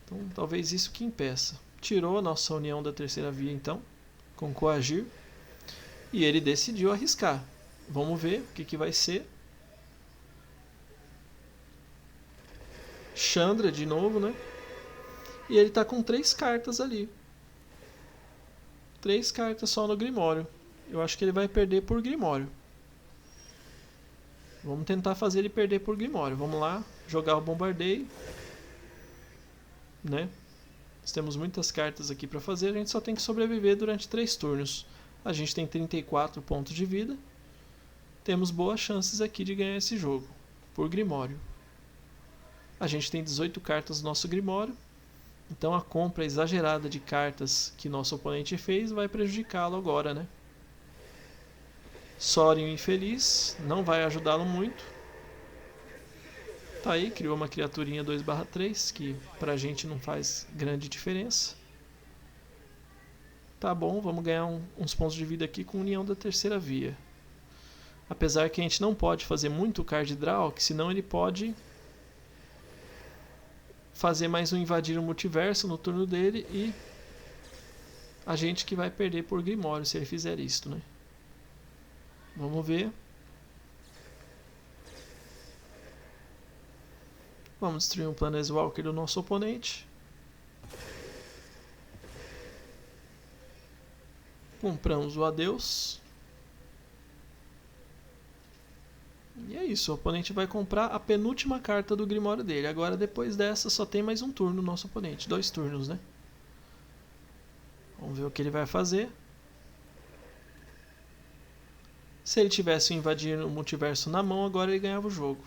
Então talvez isso que impeça. Tirou a nossa união da terceira via então, com Coagir. E ele decidiu arriscar. Vamos ver o que vai ser. Chandra de novo, né? E ele tá com 3 cartas ali. 3 cartas só no Grimório. Eu acho que ele vai perder por Grimório. Vamos tentar fazer ele perder por Grimório. Vamos lá, jogar o bombardeio. Né? Nós temos muitas cartas aqui para fazer. A gente só tem que sobreviver durante 3 turnos. A gente tem 34 pontos de vida. Temos boas chances aqui de ganhar esse jogo. Por Grimório. A gente tem 18 cartas no nosso Grimório. Então a compra exagerada de cartas que nosso oponente fez vai prejudicá-lo agora, né? Sório infeliz, não vai ajudá-lo muito. Tá aí, criou uma criaturinha 2/3, que pra gente não faz grande diferença. Tá bom, vamos ganhar uns pontos de vida aqui com união da terceira via. Apesar que a gente não pode fazer muito card draw, que senão ele pode fazer mais um invadir o multiverso no turno dele e a gente que vai perder por Grimório se ele fizer isto, né? Vamos ver. Vamos destruir um Planeswalker do nosso oponente. Compramos o adeus. E é isso, o oponente vai comprar a penúltima carta do Grimório dele. Agora depois dessa só tem mais um turno o nosso oponente. 2 turnos, né? Vamos ver o que ele vai fazer. Se ele tivesse invadindo o multiverso na mão, agora ele ganhava o jogo.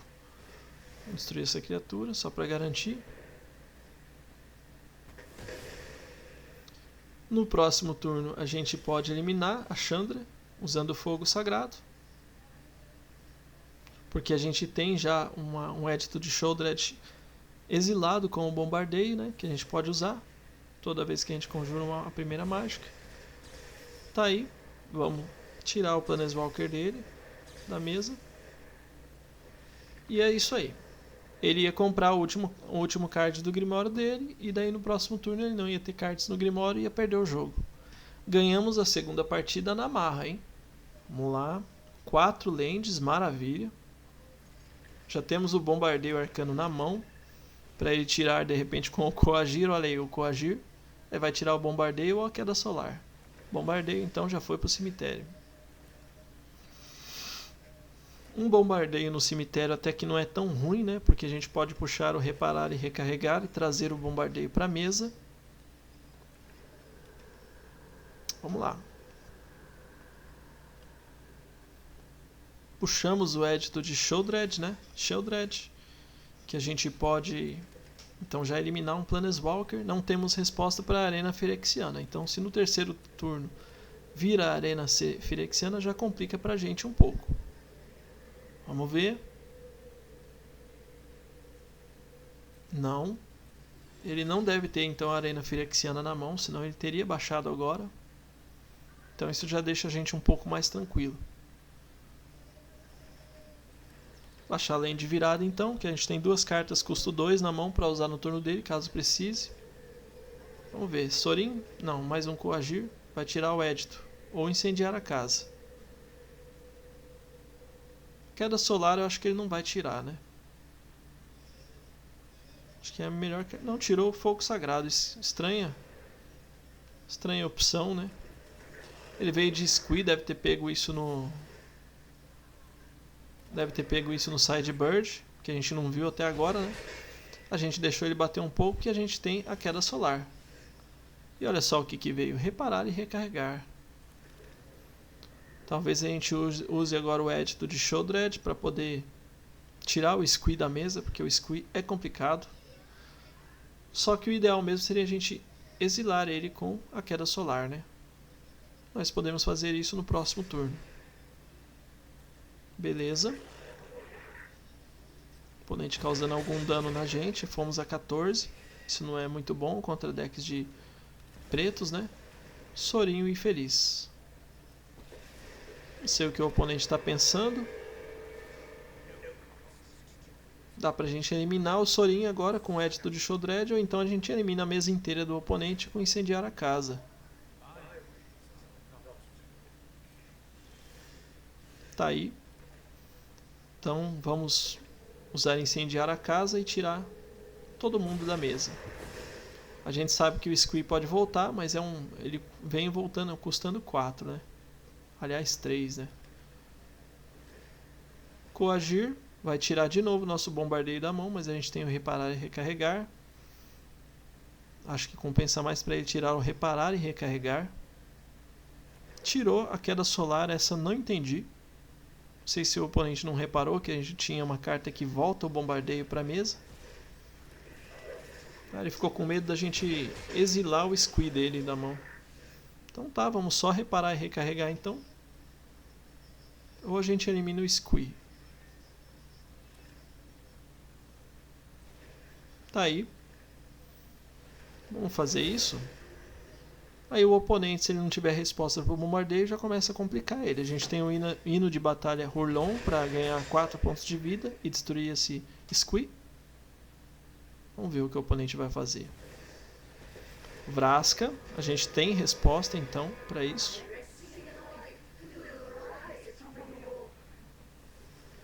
Vamos destruir essa criatura, só para garantir. No próximo turno a gente pode eliminar a Chandra, usando o fogo sagrado. Porque a gente tem já um édito de Sheoldred exilado com o bombardeio, né, que a gente pode usar toda vez que a gente conjura a primeira mágica. Tá aí, vamos tirar o Planeswalker dele da mesa. E é isso aí. Ele ia comprar o último card do Grimório dele, e daí no próximo turno ele não ia ter cards no Grimório e ia perder o jogo. Ganhamos a segunda partida na marra, hein? Vamos lá. 4 lands, maravilha. Já temos o Bombardeio Arcano na mão, para ele tirar de repente com o Coagir. Olha aí, o Coagir. Ele vai tirar o Bombardeio ou a Queda Solar. Bombardeio então já foi para o cemitério. Um bombardeio no cemitério até que não é tão ruim, né? Porque a gente pode puxar o Reparar e Recarregar e trazer o bombardeio para a mesa. Vamos lá. Puxamos o édito de Sheoldred, né? Sheoldred, que a gente pode então já eliminar um Planeswalker. Não temos resposta para a Arena Phyrexiana. Então se no terceiro turno vira a Arena Phyrexiana, já complica para a gente um pouco. Vamos ver. Não. Ele não deve ter então a Arena Phyrexiana na mão, senão ele teria baixado agora. Então isso já deixa a gente um pouco mais tranquilo. Baixar a lane de virada então, que a gente tem 2 cartas custo 2 na mão para usar no turno dele, caso precise. Vamos ver. Sorin, não, mais um coagir. Vai tirar o édito. Ou incendiar a casa. Queda solar eu acho que ele não vai tirar, né? Acho que é melhor que... Não, tirou o fogo sagrado. Estranha. Estranha opção, né? Ele veio de Squee, deve ter pego isso no... Deve ter pego isso no Sidebird, que a gente não viu até agora, né? A gente deixou ele bater um pouco e a gente tem a queda solar. E olha só o que veio. Reparar e recarregar. Talvez a gente use agora o édito de Sheoldred para poder tirar o Squee da mesa, porque o Squee é complicado. Só que o ideal mesmo seria a gente exilar ele com a queda solar, né? Nós podemos fazer isso no próximo turno. Beleza. Oponente causando algum dano na gente. Fomos a 14. Isso não é muito bom contra decks de pretos, né? Sorinho infeliz. Não sei o que o oponente está pensando. Dá pra gente eliminar o Sorin agora com o édito de Sheoldred, ou então a gente elimina a mesa inteira do oponente com incendiar a casa. Tá aí. Então vamos usar incendiar a casa e tirar todo mundo da mesa. A gente sabe que o Squee pode voltar, mas ele vem voltando, custando 4, né? Aliás, 3, né? Coagir. Vai tirar de novo o nosso bombardeio da mão, mas a gente tem o reparar e recarregar. Acho que compensa mais para ele tirar o reparar e recarregar. Tirou a queda solar, essa eu não entendi. Não sei se o oponente não reparou que a gente tinha uma carta que volta o bombardeio para a mesa. Ele ficou com medo da gente exilar o Squee dele da mão. Então tá, vamos só reparar e recarregar então. Ou a gente elimina o Squee. Tá aí. Vamos fazer isso. Aí o oponente, se ele não tiver resposta para o bombardeio, já começa a complicar ele. A gente tem o hino de batalha Hurlon para ganhar 4 pontos de vida e destruir esse Squee. Vamos ver o que o oponente vai fazer. Vraska, a gente tem resposta então para isso.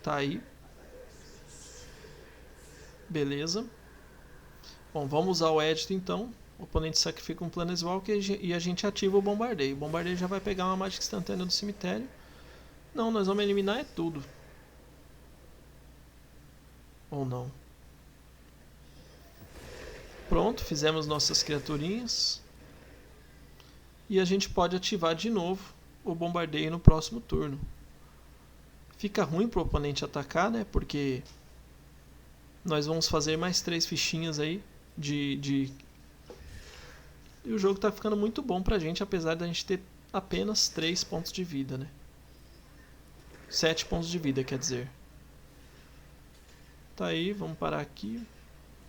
Tá aí. Beleza. Bom, vamos usar o édito então. O oponente sacrifica um Planeswalker e a gente ativa o bombardeio. O bombardeio já vai pegar uma mágica instantânea do cemitério. Não, nós vamos eliminar é tudo. Ou não. Pronto, fizemos nossas criaturinhas. E a gente pode ativar de novo o bombardeio no próximo turno. Fica ruim para o oponente atacar, né? Porque nós vamos fazer mais 3 fichinhas aí E o jogo está ficando muito bom pra gente, apesar da gente ter apenas 3 pontos de vida, né? 7 pontos de vida, quer dizer. Tá aí, vamos parar aqui.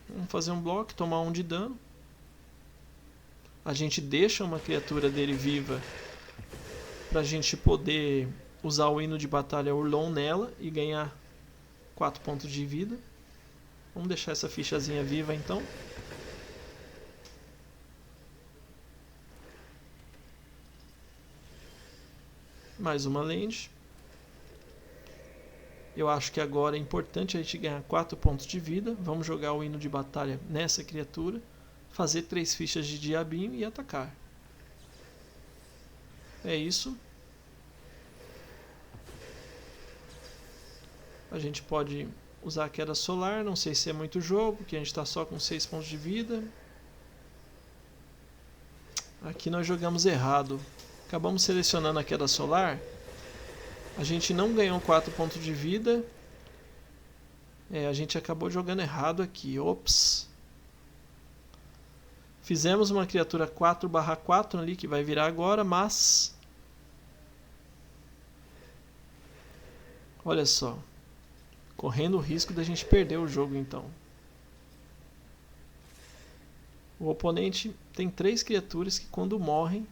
Vamos fazer um bloco, tomar 1 de dano. A gente deixa uma criatura dele viva pra gente poder usar o hino de batalha Hurlon nela e ganhar 4 pontos de vida. Vamos deixar essa fichazinha viva então. Mais uma land. Eu acho que agora é importante a gente ganhar 4 pontos de vida. Vamos jogar o hino de batalha nessa criatura. Fazer 3 fichas de diabinho e atacar. É isso. A gente pode usar a queda solar. Não sei se é muito jogo, porque a gente está só com 6 pontos de vida. Aqui nós jogamos errado. Acabamos selecionando a queda solar. A gente não ganhou 4 pontos de vida. A gente acabou jogando errado aqui. Ops. Fizemos uma criatura 4/4 ali que vai virar agora, mas... Olha só. Correndo o risco da gente perder o jogo então. O oponente tem 3 criaturas que quando morrem...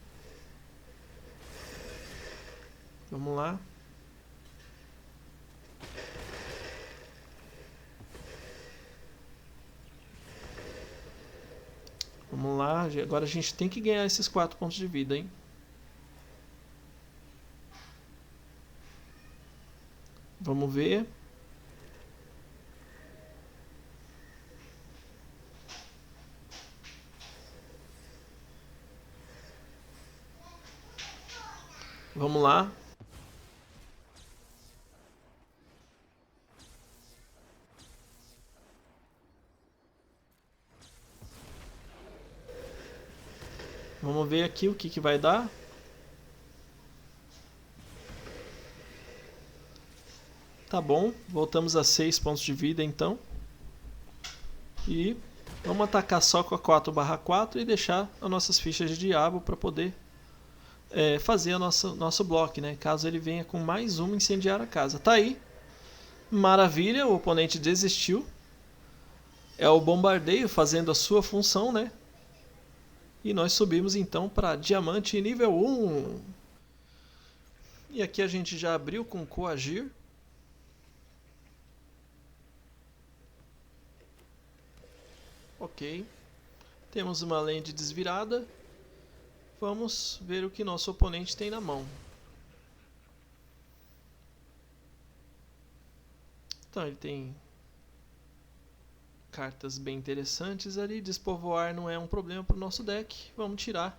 Vamos lá. Vamos lá, agora a gente tem que ganhar esses 4 pontos de vida, hein? Vamos ver. Vamos lá. Vamos ver aqui o que vai dar. Tá bom, voltamos a 6 pontos de vida então. E vamos atacar só com a 4/4 e deixar as nossas fichas de diabo para poder fazer nosso bloco, né? Caso ele venha com mais uma incendiar a casa. Tá aí. Maravilha, o oponente desistiu. É o bombardeio fazendo a sua função, né? E nós subimos então para diamante nível 1. E aqui a gente já abriu com coagir. Ok. Temos uma land desvirada. Vamos ver o que nosso oponente tem na mão. Então ele tem cartas bem interessantes ali. Despovoar não é um problema para o nosso deck. Vamos tirar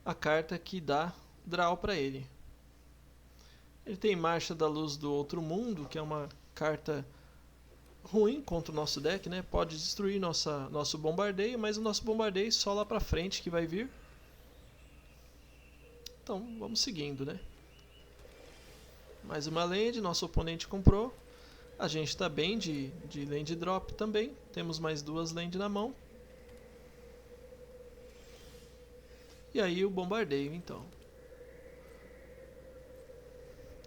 a carta que dá draw para ele. Ele tem Marcha da Luz do Outro Mundo, que é uma carta ruim contra o nosso deck, né? Pode destruir nosso bombardeio, mas o nosso bombardeio só lá pra frente que vai vir. Então vamos seguindo, né? Mais uma land, nosso oponente comprou. A gente está bem de land drop também. Temos mais 2 land na mão. E aí o bombardeio então.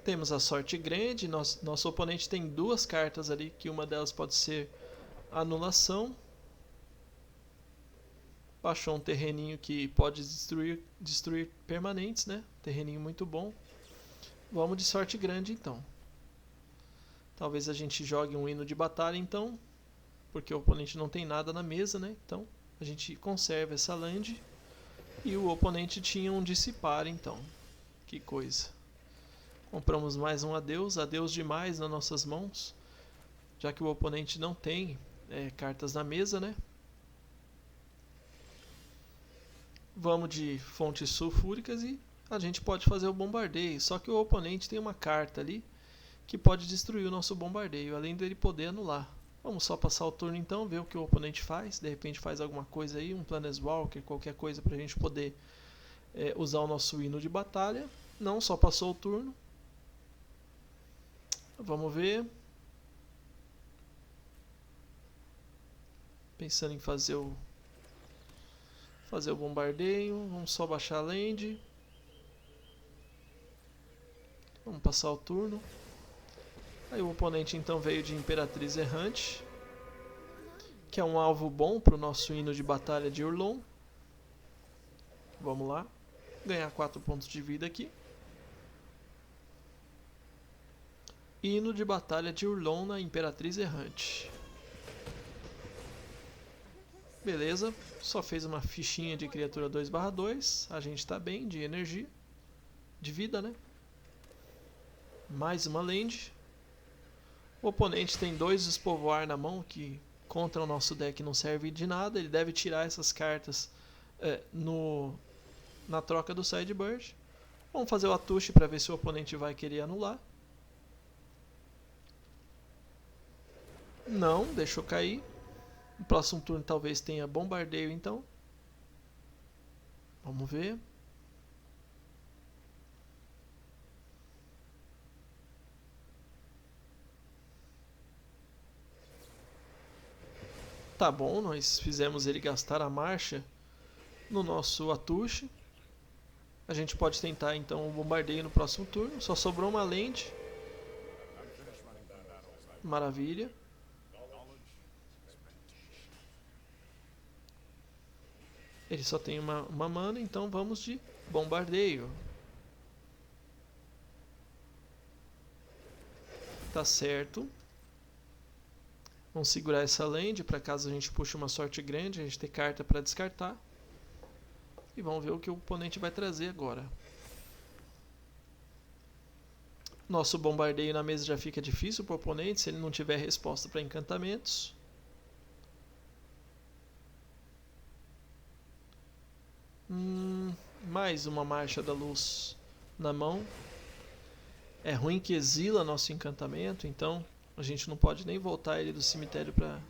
Temos a sorte grande, nosso oponente tem 2 cartas ali, que uma delas pode ser anulação. Baixou um terreninho que pode destruir permanentes, né? Terreninho muito bom. Vamos de sorte grande então. Talvez a gente jogue um hino de batalha então, porque o oponente não tem nada na mesa, né? Então a gente conserva essa land. E o oponente tinha um dissipar então. Que coisa. Compramos mais um adeus demais nas nossas mãos, já que o oponente não tem cartas na mesa, né? Vamos de fontes sulfúricas e a gente pode fazer o bombardeio, só que o oponente tem uma carta ali que pode destruir o nosso bombardeio, além dele poder anular. Vamos só passar o turno então, ver o que o oponente faz, de repente faz alguma coisa aí, um Planeswalker, qualquer coisa para a gente poder usar o nosso hino de batalha. Não, só passou o turno. Vamos ver. Pensando em fazer o bombardeio. Vamos só baixar a land. Vamos passar o turno. Aí o oponente então veio de Imperatriz Errante, que é um alvo bom para o nosso hino de batalha de Urlon. Vamos lá. Ganhar 4 pontos de vida aqui. Hino de batalha de Urlon na Imperatriz Errante. Beleza, só fez uma fichinha de criatura 2/2. A gente está bem de energia, de vida, né? Mais uma land. O oponente tem 2 despovoar na mão, que contra o nosso deck não serve de nada. Ele deve tirar essas cartas na troca do sideboard. Vamos fazer o atuche para ver se o oponente vai querer anular. Não, deixou cair. No próximo turno talvez tenha bombardeio então. Vamos ver. Tá bom, nós fizemos ele gastar a marcha no nosso atuche. A gente pode tentar então o bombardeio no próximo turno. Só sobrou uma land. Maravilha. Ele só tem uma mana, então vamos de bombardeio. Tá certo. Vamos segurar essa land para caso a gente puxe uma sorte grande, a gente ter carta para descartar. E vamos ver o que o oponente vai trazer agora. Nosso bombardeio na mesa já fica difícil para o oponente se ele não tiver resposta para encantamentos. Mais uma Marcha da Luz na mão. É ruim que exila nosso encantamento, então a gente não pode nem voltar ele do cemitério para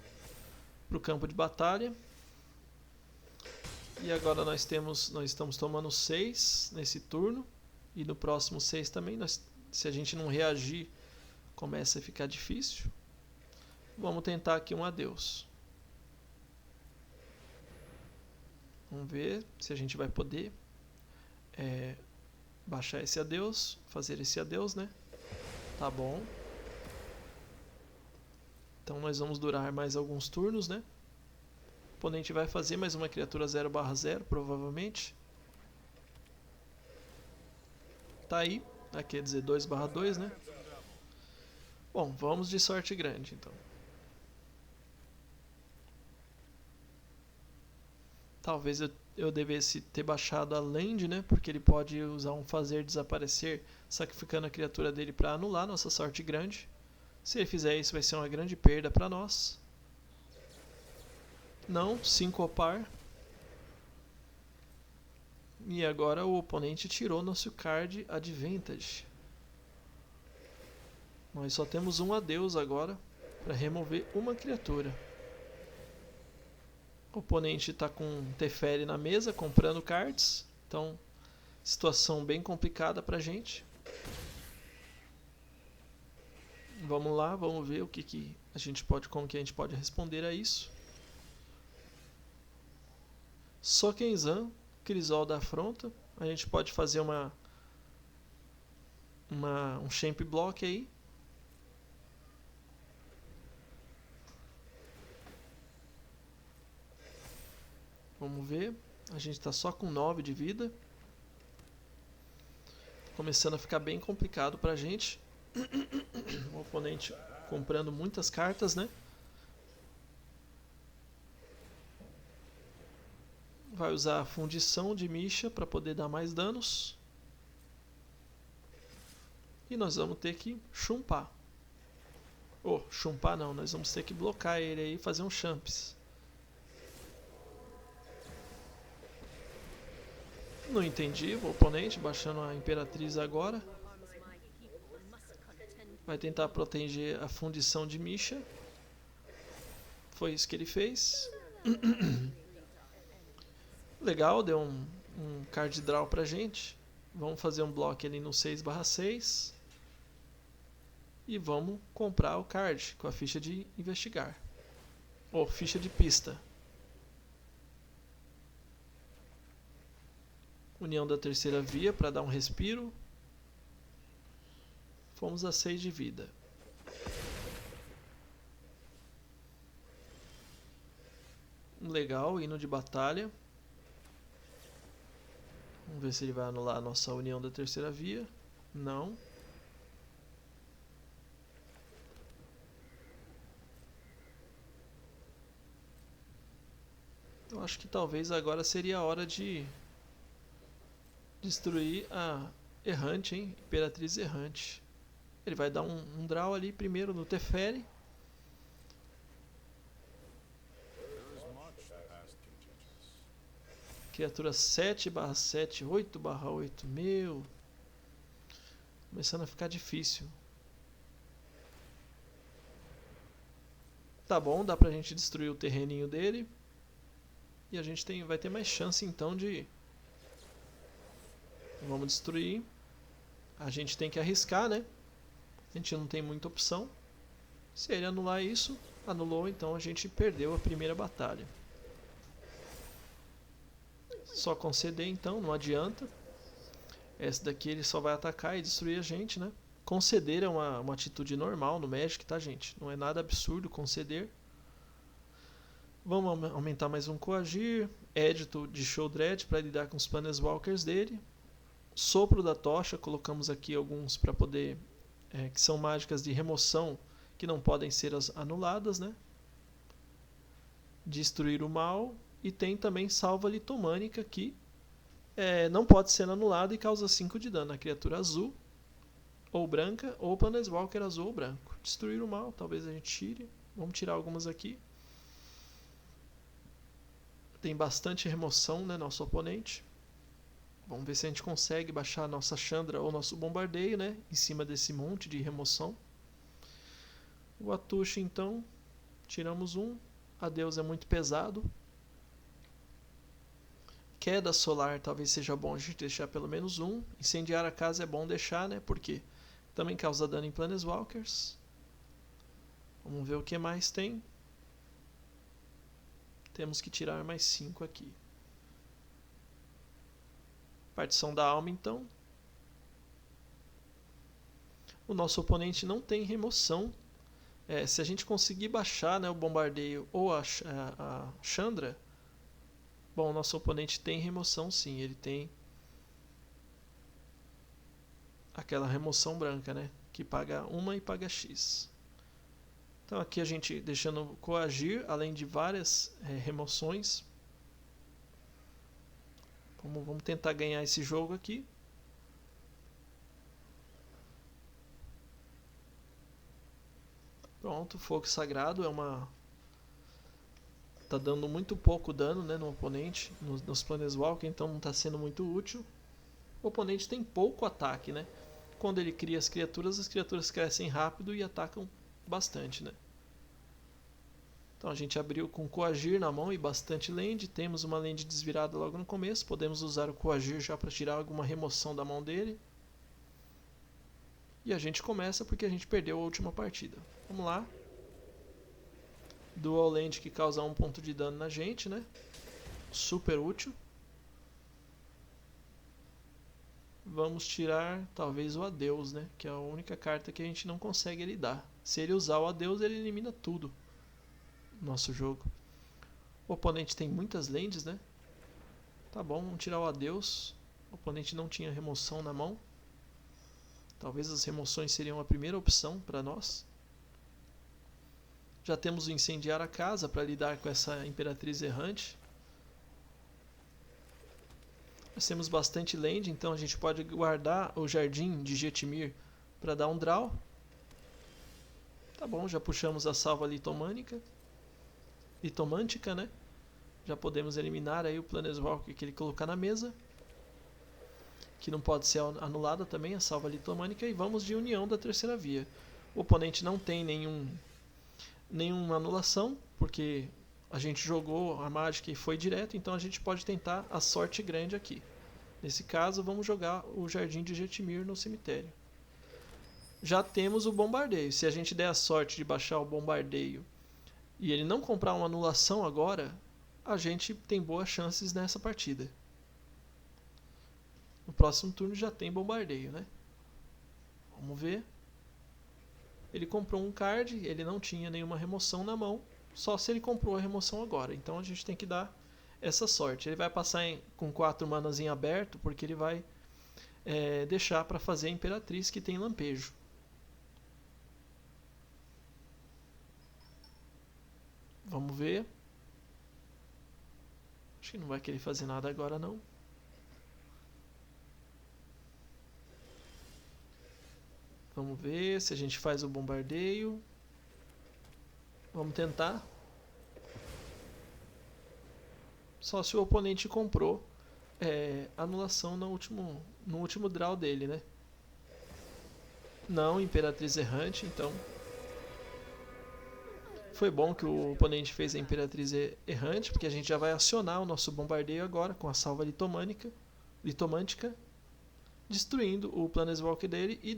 o campo de batalha. E agora nós estamos tomando 6 nesse turno. E no próximo 6 também. Se a gente não reagir, começa a ficar difícil. Vamos tentar aqui um adeus. Vamos ver se a gente vai poder baixar esse adeus, fazer esse adeus, né? Tá bom. Então nós vamos durar mais alguns turnos, né? O oponente vai fazer mais uma criatura 0/0, provavelmente. Tá aí, quer dizer 2/2, né? Bom, vamos de sorte grande, então. Talvez eu devesse ter baixado a land, né? Porque ele pode usar um fazer desaparecer, sacrificando a criatura dele para anular nossa sorte grande. Se ele fizer isso, vai ser uma grande perda para nós. Não, sincopar. E agora o oponente tirou nosso card Advantage. Nós só temos um adeus agora para remover uma criatura. O oponente está com Teferi na mesa, comprando cards. Então, situação bem complicada para a gente. Vamos lá, vamos ver o que a gente pode, como que a gente pode responder a isso. Sokenzan, Crisol da Afronta. A gente pode fazer um Champ Block aí. Vamos ver. A gente está só com 9 de vida. Começando a ficar bem complicado para a gente. O oponente comprando muitas cartas, né? Vai usar a fundição de Misha para poder dar mais danos. E nós vamos ter que chumpar. Chumpar não, nós vamos ter que blocar ele aí e fazer um champs. Não entendi, o oponente baixando a Imperatriz agora. Vai tentar proteger a fundição de Misha. Foi isso que ele fez. Legal, deu um card draw pra gente. Vamos fazer um bloco ali no 6/6. E vamos comprar o card com a ficha de investigar. Ficha de pista. União da terceira via para dar um respiro. Fomos a 6 de vida. Legal, hino de batalha. Vamos ver se ele vai anular a nossa união da terceira via. Não. Eu acho que talvez agora seria a hora de destruir a Errante, hein? Imperatriz Errante. Ele vai dar um draw ali primeiro no Teferi. Criatura 7/7, 8/8. Meu. Começando a ficar difícil. Tá bom, dá pra gente destruir o terreninho dele. E a gente vai ter mais chance então de... Vamos destruir. A gente tem que arriscar, né? A gente não tem muita opção. Se ele anular isso, anulou, então a gente perdeu a primeira batalha. Só conceder então, não adianta. Essa daqui ele só vai atacar e destruir a gente, né? Conceder é uma atitude normal no Magic, tá, gente? Não é nada absurdo conceder. Vamos aumentar mais um Coagir. Édito de Sheoldred para lidar com os Planeswalkers dele. Sopro da Tocha, colocamos aqui alguns para poder... que são mágicas de remoção que não podem ser anuladas, né? destruir o mal, e tem também salva litomânica, que não pode ser anulado e causa 5 de dano na criatura azul ou branca, ou Planeswalker azul ou branco. Destruir o mal, talvez a gente tire. Vamos tirar algumas aqui. Tem bastante remoção, né, nosso oponente. Vamos ver se a gente consegue baixar a nossa Chandra ou nosso bombardeio, né, em cima desse monte de remoção. O Atushi, então, tiramos um. Adeus é muito pesado. Queda solar talvez seja bom a gente deixar pelo menos um. Incendiar a casa é bom deixar, né, porque também causa dano em Planeswalkers. Vamos ver o que mais tem. Temos que tirar mais 5 aqui. Partição da alma, então. O nosso oponente não tem remoção. Se a gente conseguir baixar, né, o bombardeio ou a Chandra, bom, o nosso oponente tem remoção sim. Ele tem aquela remoção branca, né, que paga 1 e paga X. Então aqui a gente deixando coagir, além de várias remoções. Vamos tentar ganhar esse jogo aqui. Pronto, fogo sagrado tá dando muito pouco dano, né, no oponente, nos Planeswalker, então não está sendo muito útil. O oponente tem pouco ataque, né? Quando ele cria as criaturas crescem rápido e atacam bastante, né? Então a gente abriu com Coagir na mão e bastante land. Temos uma land desvirada logo no começo. Podemos usar o Coagir já para tirar alguma remoção da mão dele. E a gente começa porque a gente perdeu a última partida. Vamos lá. Dual land que causa 1 ponto de dano na gente, né? Super útil. Vamos tirar talvez o Adeus, né? Que é a única carta que a gente não consegue lidar. Se ele usar o Adeus, ele elimina tudo no nosso jogo. O oponente tem muitas lands, né? Tá bom, vamos tirar o Adeus. O oponente não tinha remoção na mão. Talvez as remoções seriam a primeira opção para nós. Já temos o Incendiar a Casa para lidar com essa Imperatriz Errante. Nós temos bastante land, então a gente pode guardar o Jardim de Jetmir para dar um draw. Tá bom, já puxamos a salva litomântica, né? Já podemos eliminar aí o Planeswalker que ele colocar na mesa, que não pode ser anulada também, a salva litomânica. E vamos de União da Terceira Via. O oponente não tem nenhuma anulação, porque a gente jogou a mágica e foi direto, então a gente pode tentar a sorte grande aqui. Nesse caso, vamos jogar o Jardim de Jetmir no cemitério. Já temos o bombardeio. Se a gente der a sorte de baixar o bombardeio e ele não comprar uma anulação agora, a gente tem boas chances nessa partida. No próximo turno já tem bombardeio, né? Vamos ver. Ele comprou um card, ele não tinha nenhuma remoção na mão, só se ele comprou a remoção agora. Então a gente tem que dar essa sorte. Ele vai passar com 4 manas em aberto, porque ele vai deixar para fazer a Imperatriz, que tem lampejo. Vamos ver. Acho que não vai querer fazer nada agora não. Vamos ver se a gente faz o bombardeio. Vamos tentar. Só se o oponente comprou anulação no último draw dele, né? Não, Imperatriz Errante, então. Foi bom que o oponente fez a Imperatriz Errante, porque a gente já vai acionar o nosso bombardeio agora com a salva litomântica, destruindo o Planeswalker dele e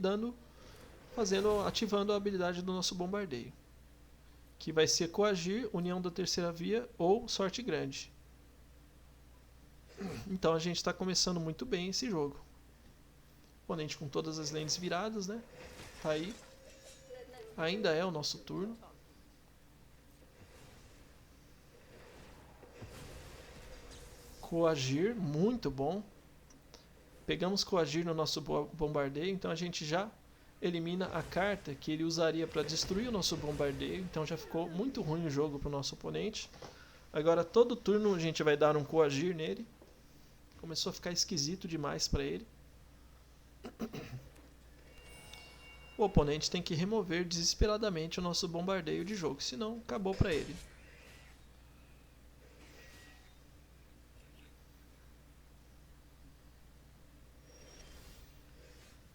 ativando a habilidade do nosso bombardeio, que vai ser Coagir, União da Terceira Via ou Sorte Grande. Então a gente está começando muito bem esse jogo. Oponente com todas as lands viradas, né? Tá aí. Ainda é o nosso turno. Coagir, muito bom. Pegamos Coagir no nosso bombardeio, então a gente já elimina a carta que ele usaria para destruir o nosso bombardeio. Então já ficou muito ruim o jogo para o nosso oponente. Agora todo turno a gente vai dar um coagir nele. Começou a ficar esquisito demais para ele. O oponente tem que remover desesperadamente o nosso bombardeio de jogo, senão acabou para ele.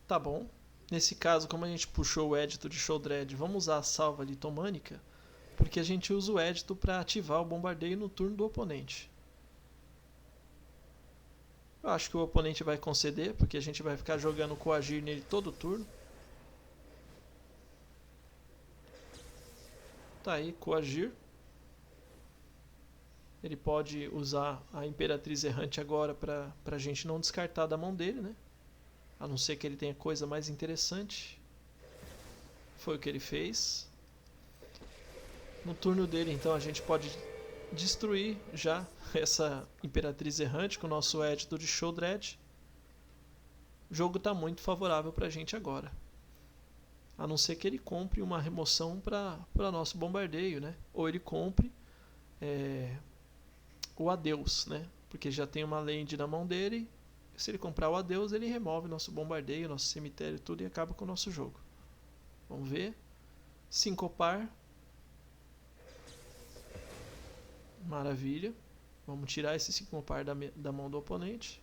Tá bom. Nesse caso, como a gente puxou o édito de Sheoldred, vamos usar a salva litomânica, porque a gente usa o édito para ativar o bombardeio no turno do oponente. Eu acho que o oponente vai conceder, porque a gente vai ficar jogando coagir nele todo turno. Tá aí, coagir. Ele pode usar a Imperatriz Errante agora para a gente não descartar da mão dele, né? A não ser que ele tenha coisa mais interessante. Foi o que ele fez. No turno dele, então, a gente pode destruir já essa Imperatriz Errante com o nosso édito de Sheoldred. O jogo está muito favorável para a gente agora. A não ser que ele compre uma remoção para nosso bombardeio, né? Ou ele compre o Adeus, né? Porque já tem uma land na mão dele. Se ele comprar o Adeus, ele remove nosso bombardeio, nosso cemitério, tudo e acaba com o nosso jogo. Vamos ver. Sincopar. Maravilha. Vamos tirar esse sincopar da mão do oponente.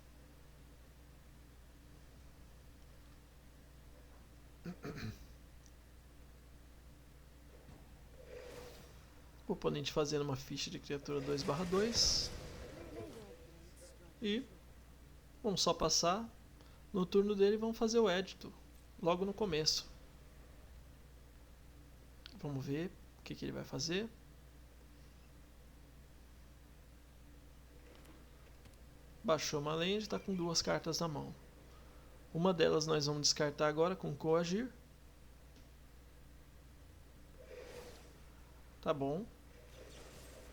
O oponente fazendo uma ficha de criatura 2/2. E vamos só passar. No turno dele vamos fazer o édito. Logo no começo. Vamos ver o que ele vai fazer. Baixou uma land, está com 2 cartas na mão. Uma delas nós vamos descartar agora com coagir. Tá bom.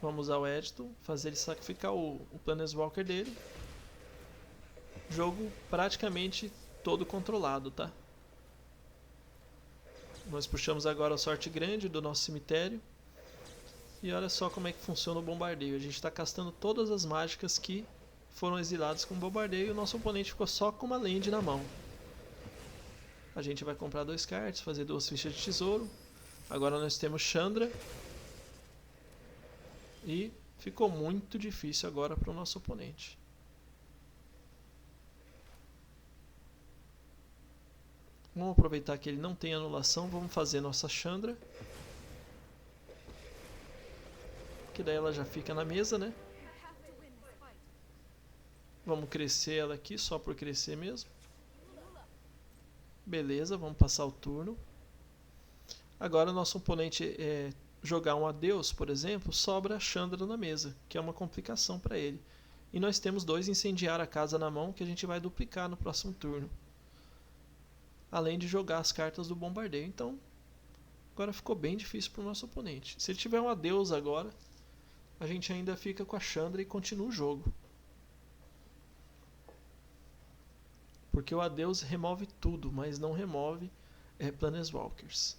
Vamos usar o édito, fazer ele sacrificar o Planeswalker dele. Jogo praticamente todo controlado, tá? Nós puxamos agora a sorte grande do nosso cemitério. E olha só como é que funciona o bombardeio. A gente está castando todas as mágicas que foram exiladas com o bombardeio e o nosso oponente ficou só com uma land na mão. A gente vai comprar 2 cards, fazer 2 fichas de tesouro. Agora nós temos Chandra. E ficou muito difícil agora para o nosso oponente. Vamos aproveitar que ele não tem anulação, vamos fazer nossa Chandra. Que daí ela já fica na mesa, né? Vamos crescer ela aqui, só por crescer mesmo. Beleza, vamos passar o turno. Agora nosso oponente jogar um Adeus, por exemplo, sobra a Chandra na mesa, que é uma complicação para ele. E nós temos 2 incendiar a casa na mão que a gente vai duplicar no próximo turno. Além de jogar as cartas do bombardeio. Então, agora ficou bem difícil para o nosso oponente. Se ele tiver um Adeus agora, a gente ainda fica com a Chandra e continua o jogo. Porque o Adeus remove tudo, mas não remove Planeswalkers.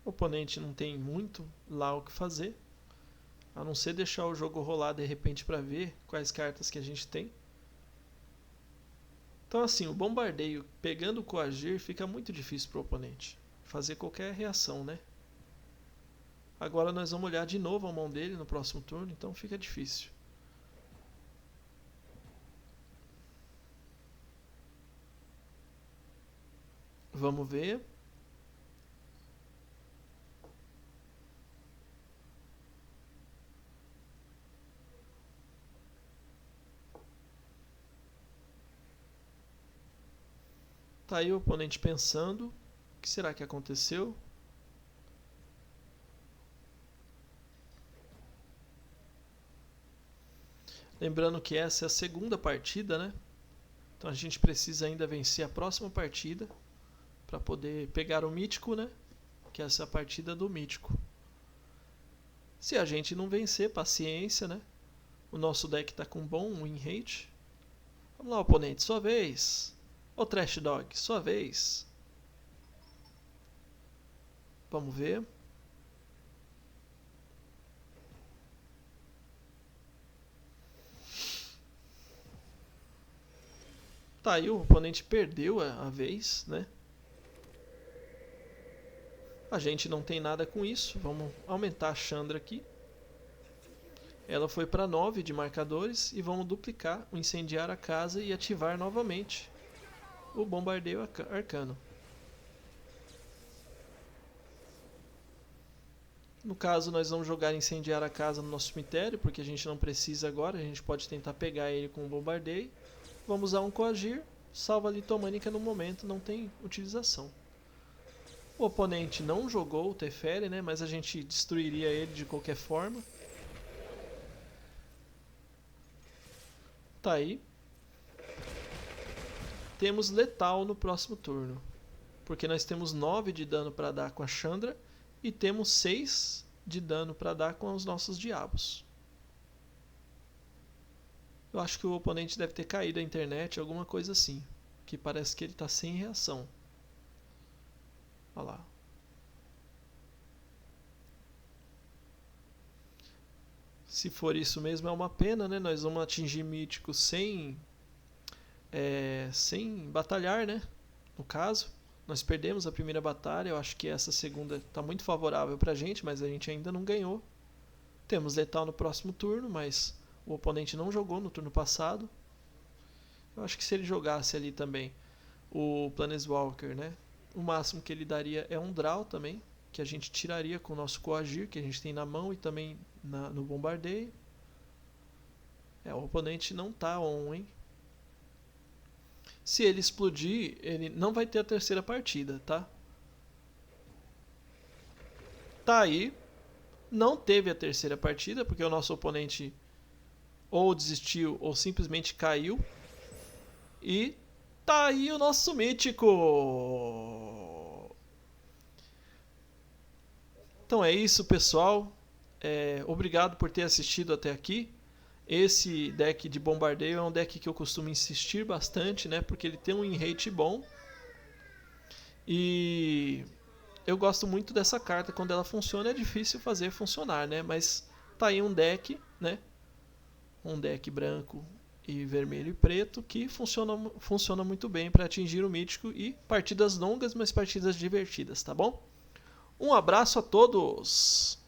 O oponente não tem muito lá o que fazer, a não ser deixar o jogo rolar de repente para ver quais cartas que a gente tem. Então assim, o bombardeio pegando o coagir fica muito difícil para o oponente fazer qualquer reação, né? Agora nós vamos olhar de novo a mão dele no próximo turno, então fica difícil. Vamos ver. Tá aí o oponente pensando, o que será que aconteceu? Lembrando que essa é a segunda partida, né? Então a gente precisa ainda vencer a próxima partida para poder pegar o mítico, né? Que essa é a partida do mítico. Se a gente não vencer, paciência, né? O nosso deck está com bom win rate. Vamos lá, oponente, sua vez. Ô Trash Dog, sua vez. Vamos ver. Tá aí, o oponente perdeu a vez, né? A gente não tem nada com isso. Vamos aumentar a Chandra aqui. Ela foi para 9 de marcadores e vamos duplicar o incendiar a casa e ativar novamente o bombardeio arcano. No caso, nós vamos jogar incendiar a casa no nosso cemitério, porque a gente não precisa agora, a gente pode tentar pegar ele com o bombardeio. Vamos usar um coagir, salva a litomânica no momento, não tem utilização. O oponente não jogou o Teferi, né, mas a gente destruiria ele de qualquer forma. Tá aí. Temos letal no próximo turno, porque nós temos 9 de dano para dar com a Chandra e temos 6 de dano para dar com os nossos diabos. Eu acho que o oponente deve ter caído a internet, alguma coisa assim, que parece que ele está sem reação. Olha lá. Se for isso mesmo, é uma pena, né? Nós vamos atingir mítico sem batalhar, né? No caso, nós perdemos a primeira batalha. Eu acho que essa segunda está muito favorável pra gente, mas a gente ainda não ganhou. Temos letal no próximo turno, mas o oponente não jogou no turno passado. Eu acho que se ele jogasse ali também o Planeswalker, né? O máximo que ele daria é um draw também, que a gente tiraria com o nosso coagir, que a gente tem na mão e também no bombardeio. O oponente não tá on, hein? Se ele explodir, ele não vai ter a terceira partida, tá? Tá aí. Não teve a terceira partida, porque o nosso oponente ou desistiu ou simplesmente caiu. E tá aí o nosso mítico! Então é isso, pessoal. Obrigado por ter assistido até aqui. Esse deck de bombardeio é um deck que eu costumo insistir bastante, né? Porque ele tem um in-rate bom. E eu gosto muito dessa carta. Quando ela funciona é difícil fazer funcionar, né? Mas tá aí um deck, né? Um deck branco e vermelho e preto que funciona muito bem para atingir o mítico e partidas longas, mas partidas divertidas, tá bom? Um abraço a todos!